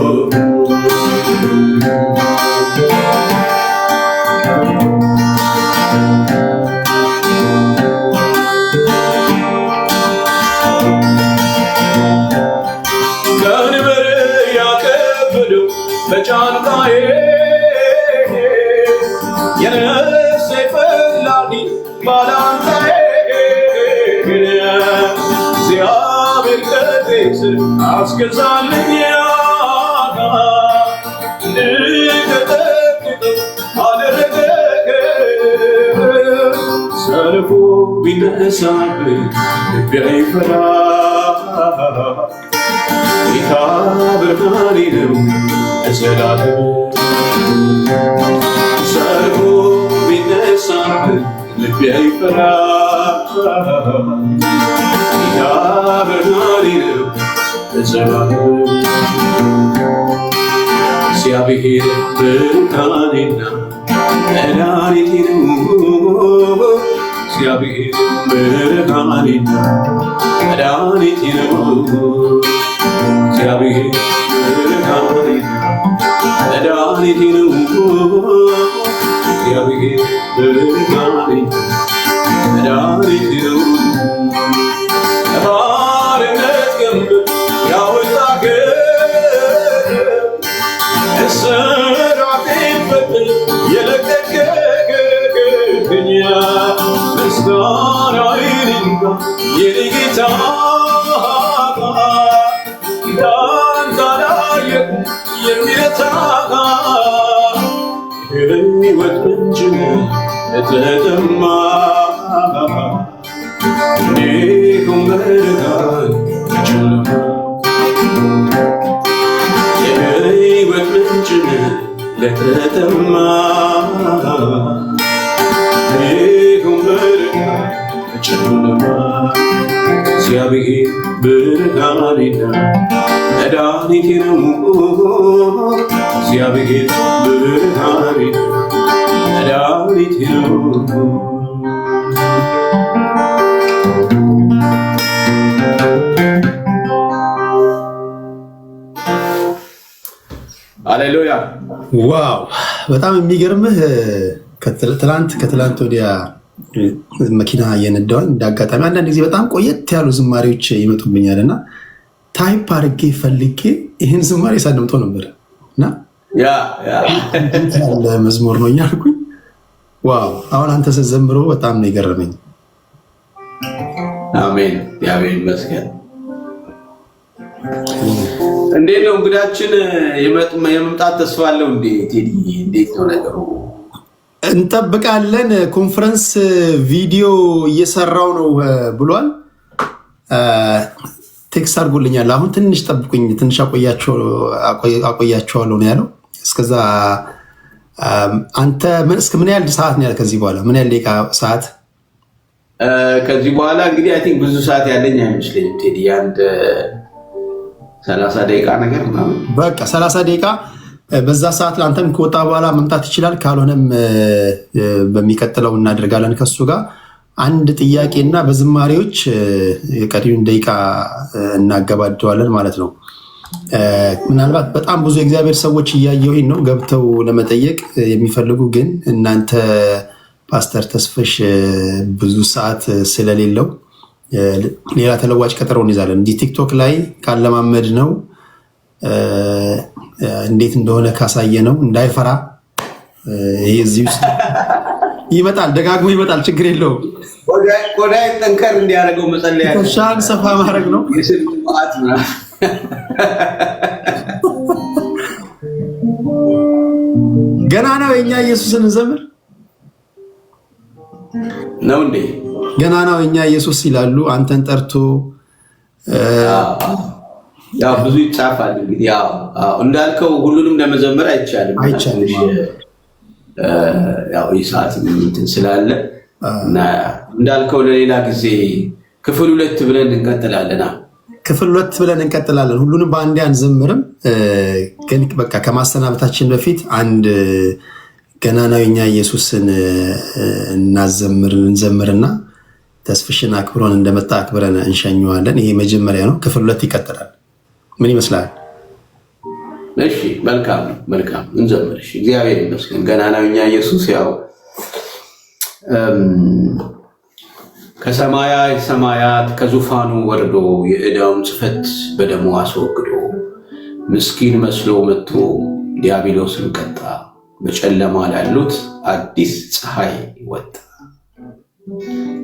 Speaker 2: በጫንቃዬ የነፍሴ ፈላጊ ባላንጣዬ እግዚአብሔር ከእግሬ ስር አስገዛልኝ እንድቀጠቅጥ አደረገ። ሰልፉ ቢነሳብኝ ልቤ አይፈራ ጌታ ብርሃኔ ነው ለዘላለም። ሰልፉ ቢነሳብኝ ልቤ አይፈራ ጌታ ብርሃኔ ነው ለዘላለም። እግዚአብሔር ብርሃኔና መድኃኒቴ ነው። እግዚአብሔር ብርሃኔና መድኃኒቴ ነው። እግዚአብሔር ብርሃኔና መድኃኒቴ ነው። እግዚአብሔር ብርሃኔና መድኃኒቴ ነው። ከባርነት ቀንበር ያወጣኸኝ እስራቴን ፈትል የለቀቅኸኝ ምስጋናዬን እንኳ የኔ ጌታ ጌታን ካላየሁ የሚረታ የሕይወት ምንጭ ለተጠማ እንዲሁም ብርሃን ለጨለማ የሕይወት ምንጭ ለተጠማ እንዲሁም ብርሃን ለጨለማ እግዚአብሔር ብርሃኔና መድኃኒቴ ነው። እግዚአብሔር ብርሃኔና መድኃኒቴ ነው። ሃሌሉያ
Speaker 1: ዋው! በጣም የሚገርምህ ከትላንት ወዲያ መኪና እየነዳሁኝ እንደ አጋጣሚ አንዳንድ ጊዜ በጣም ቆየት ያሉ ዝማሬዎች ይመጡብኛል እና ታይፕ አድርጌ ፈልጌ ይህን ዝማሬ ሳደምጠው ነበር እና ያለ መዝሙር ነው እያልኩኝ ዋው! አሁን አንተ ስትዘምሮ በጣም ነው የገረመኝ።
Speaker 2: አሜን። እግዚአብሔር ይመስገን። እንዴት ነው እንግዳችን የመምጣት ተስፋ አለው እንዴ? ቴዲ እንዴት ነው ነገሩ?
Speaker 1: እንጠብቃለን። ኮንፈረንስ ቪዲዮ እየሰራው ነው ብሏል። ቴክስት አድርጎልኛል። አሁን ትንሽ ጠብቁኝ፣ ትንሽ አቆያቸዋለሁ ነው ያለው። እስከዛ አንተ እስከ ምን ያህል ሰዓት ነው ያለ? ከዚህ በኋላ ምን ያህል ደቂቃ ሰዓት?
Speaker 2: ከዚህ በኋላ እንግዲህ አይ ቲንክ ብዙ ሰዓት ያለኝ አይመስለኝም ቴዲ፣ አንድ 30 ደቂቃ ነገር ምናምን። በቃ
Speaker 1: 30 ደቂቃ በዛ ሰዓት ለአንተም ከወጣ በኋላ መምጣት ይችላል። ካልሆነም በሚቀጥለው እናደርጋለን ከሱ ጋር አንድ ጥያቄና በዝማሬዎች የቀሪውን ደቂቃ እናገባደዋለን ማለት ነው። ምናልባት በጣም ብዙ የእግዚአብሔር ሰዎች እያየሁኝ ነው ገብተው ለመጠየቅ የሚፈልጉ ግን እናንተ ፓስተር ተስፈሽ ብዙ ሰዓት ስለሌለው ሌላ ተለዋጭ ቀጠሮ እንይዛለን። እንዲህ ቲክቶክ ላይ ካለማመድ ነው እንዴት እንደሆነ ካሳየ ነው እንዳይፈራ። ይሄ እዚህ ውስጥ ይመጣል፣ ደጋግሞ ይመጣል፣ ችግር የለውም።
Speaker 2: ቆዳይ ጠንከር እንዲያደርገው መጸለያ
Speaker 1: ሻን ሰፋ ማድረግ ነው። ገና ነው የኛ ኢየሱስን ዘምር።
Speaker 2: ነው እንዴ?
Speaker 1: ገናናው የኛ ኢየሱስ ይላሉ አንተን ጠርቶ
Speaker 2: ያው ብዙ ይጻፋል። እንግዲህ ያው እንዳልከው ሁሉንም ለመዘመር አይቻልም። ያው ይሳት እንትን ስላለ እና እንዳልከው ለሌላ ጊዜ ክፍል 2 ብለን እንቀጥላለን።
Speaker 1: ክፍል 2 ብለን እንቀጥላለን። ሁሉንም በአንዴ አንዘምርም፣ ግን በቃ ከማሰናበታችን በፊት አንድ ገናናው የኛ ኢየሱስን እንዘምርና ተስፍሽን አክብሮን እንደመጣ አክብረን እንሸኘዋለን። ይሄ መጀመሪያ ነው። ክፍል 2 ይቀጥላል። ምን ይመስላል?
Speaker 2: እሺ፣ መልካም እንዘምር። እሺ፣ እግዚአብሔር ይመስገን። ገናናው የኛ ኢየሱስ ያው ከሰማያት ሰማያት ከዙፋኑ ወርዶ የዕዳውን ጽሕፈት በደሙ አስወግዶ ምስኪን መስሎ መጥቶ ዲያብሎስን ቀጣ። በጨለማ ላሉት አዲስ ፀሐይ ወጣ።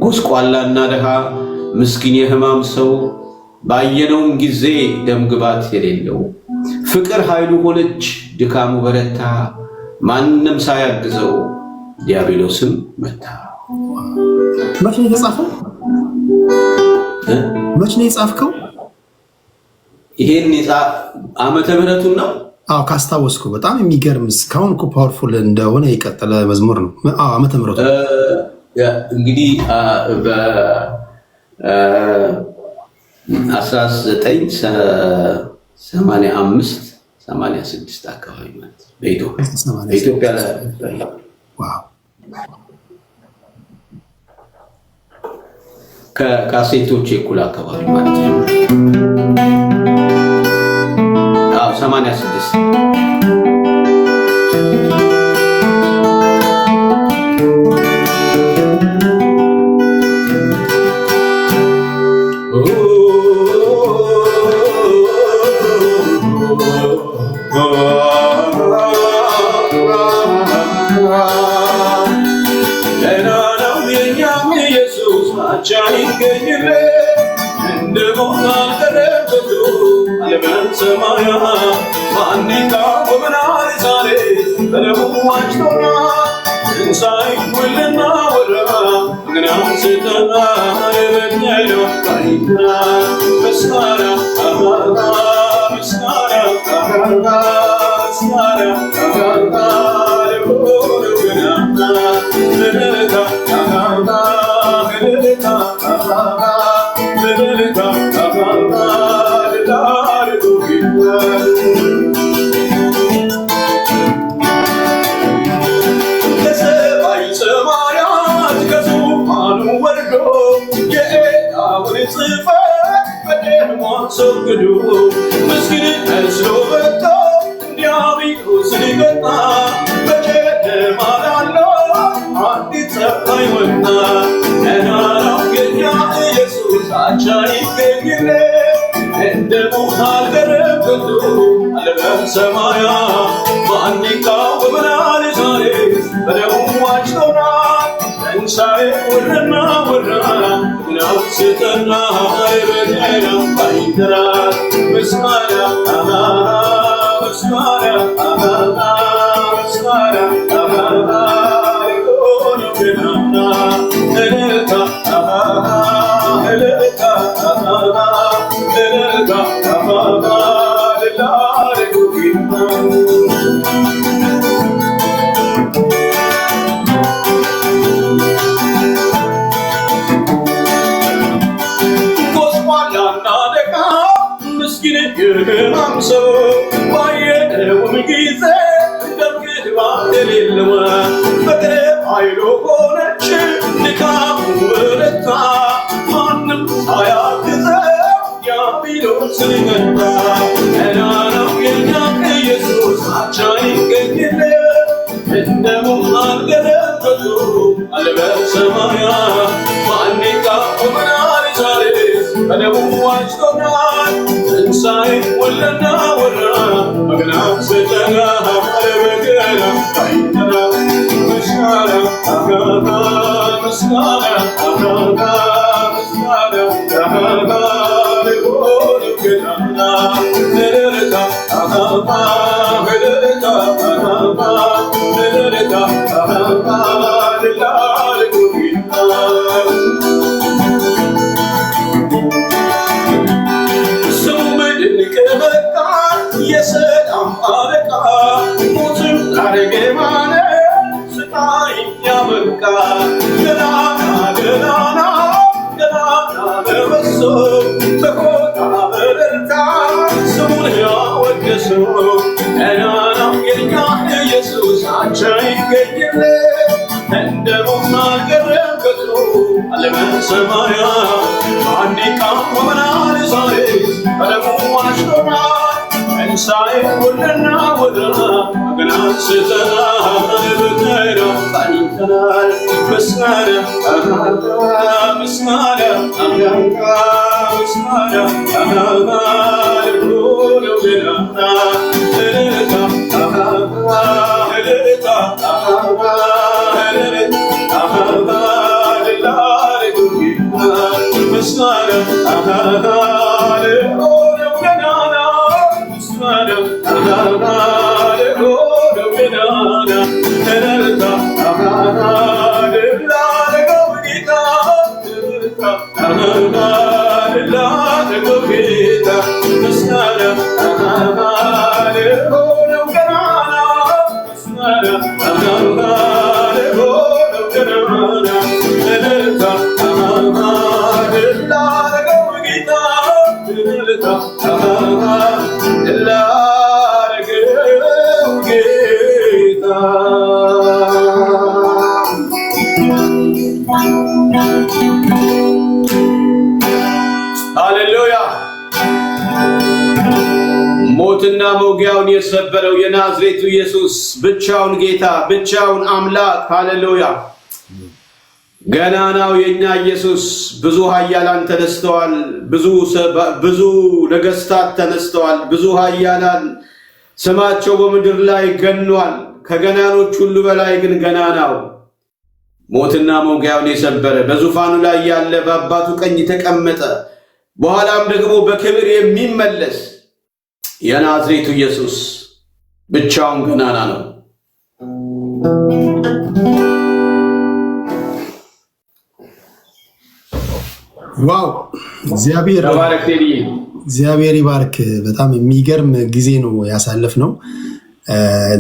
Speaker 2: ጎስቋላና ድሃ ምስኪን የሕማም ሰው ባየነውም ጊዜ ደምግባት የሌለው ፍቅር ኃይሉ ሆነች ድካሙ በረታ። ማንም ሳያግዘው ዲያብሎስን መታ።
Speaker 1: መቼ ነው የተጻፈው? መቼ ነው የጻፍከው?
Speaker 2: ይሄን ዓመተ ምሕረቱን ነው?
Speaker 1: አዎ ካስታወስኩ በጣም የሚገርም እስካሁን እኮ ፓወርፉል እንደሆነ የቀጠለ መዝሙር ነው። አዎ ዓመተ ምሕረቱ
Speaker 2: እንግዲህ በ1985 86 አካባቢ ማለት በኢትዮጵያ ከካሴቶች እኩል አካባቢ ማለት ነው። 86
Speaker 3: Hallelujah.
Speaker 2: ይገኝል እንደሙና ገረከቱ ዓለመ ሰማያ አንዲ ቃም ወመናል ዛሬስ ዓለሙ አሽሮና እንሳይ ወደና ወደና አገናን ስተና በከራ ባንተናል መስናረ መስናረ አጋንካ መስናረ አጋንካ ለብሮ ለውደና ለለታ አጋንካ ለለታ አጋንካ ለለታ አጋንካ ለላረጉ መስናረ አጋንካ ለብሮ ለውደና መስናረ አጋንካ ለብሮ ለውደና ለለታ አጋንካ ለላረጉ ጌታ አጋንካ ለላረጉ ጌታ መስናረ አጋንካ ለብሮ ለውደና መስናረ አጋንካ ለብሮ ለውደና ለለታ አጋንካ ለላረጉ ጌታ ለለታ አጋንካ ለላረጉ ጌታ ሃሌሉያ። ሞትና መውጊያውን የሰበረው የናዝሬቱ ኢየሱስ ብቻውን ጌታ ብቻውን አምላክ ሃሌሉያ። ገናናው የኛ ኢየሱስ ብዙ ኃያላን ተነስተዋል። ብዙ ነገስታት ተነስተዋል። ብዙ ኃያላን ስማቸው በምድር ላይ ገኗል። ከገናኖች ሁሉ በላይ ግን ገናናው ሞትና መውጊያውን የሰበረ በዙፋኑ ላይ ያለ በአባቱ ቀኝ የተቀመጠ በኋላም ደግሞ በክብር የሚመለስ የናዝሬቱ ኢየሱስ ብቻውን ገናና ነው።
Speaker 1: ዋው! እግዚአብሔር ይባርክ። በጣም የሚገርም ጊዜ ነው ያሳለፍነው።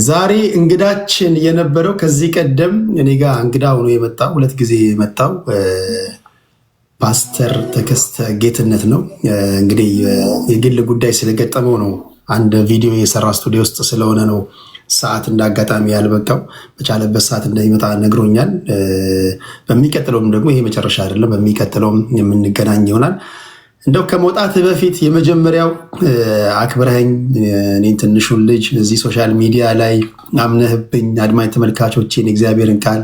Speaker 1: ዛሬ እንግዳችን የነበረው ከዚህ ቀደም እኔ ጋር እንግዳ ሆኖ የመጣው 2 ጊዜ የመጣው ፓስተር ተከስተ ጌትነት ነው። እንግዲህ የግል ጉዳይ ስለገጠመው ነው አንድ ቪዲዮ የሰራ ስቱዲዮ ውስጥ ስለሆነ ነው ሰዓት እንዳጋጣሚ ያልበቃው። በቻለበት ሰዓት እንደሚመጣ ነግሮኛል። በሚቀጥለውም ደግሞ ይሄ መጨረሻ አይደለም፣ በሚቀጥለውም የምንገናኝ ይሆናል። እንደው ከመውጣት በፊት የመጀመሪያው አክብረኸኝ እኔን ትንሹን ልጅ እዚህ ሶሻል ሚዲያ ላይ አምነህብኝ አድማጭ ተመልካቾችን የእግዚአብሔርን ቃል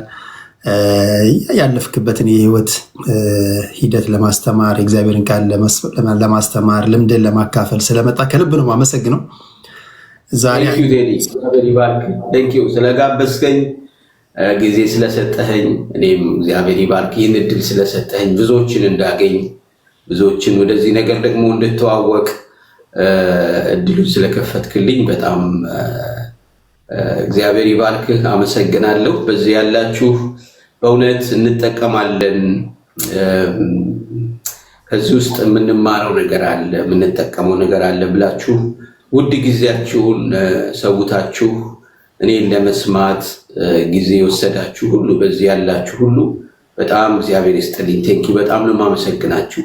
Speaker 1: ያለፍክበትን የህይወት ሂደት ለማስተማር የእግዚአብሔርን ቃል ለማስተማር ልምድን ለማካፈል ስለመጣ ከልብ ነው የማመሰግነው። ዛሬ
Speaker 2: ስለጋበዝከኝ ጊዜ ስለሰጠኸኝ እኔም እግዚአብሔር ይባርክ። ይህን እድል ስለሰጠኸኝ ብዙዎችን እንዳገኝ ብዙዎችን ወደዚህ ነገር ደግሞ እንድተዋወቅ እድሉን ስለከፈትክልኝ በጣም እግዚአብሔር ይባርክህ። አመሰግናለሁ። በዚህ ያላችሁ በእውነት እንጠቀማለን። ከዚህ ውስጥ የምንማረው ነገር አለ፣ የምንጠቀመው ነገር አለ ብላችሁ ውድ ጊዜያችሁን ሰውታችሁ እኔን ለመስማት ጊዜ የወሰዳችሁ ሁሉ በዚህ ያላችሁ ሁሉ በጣም እግዚአብሔር ይስጥልኝ። ቴንኪ በጣም ነው የማመሰግናችሁ።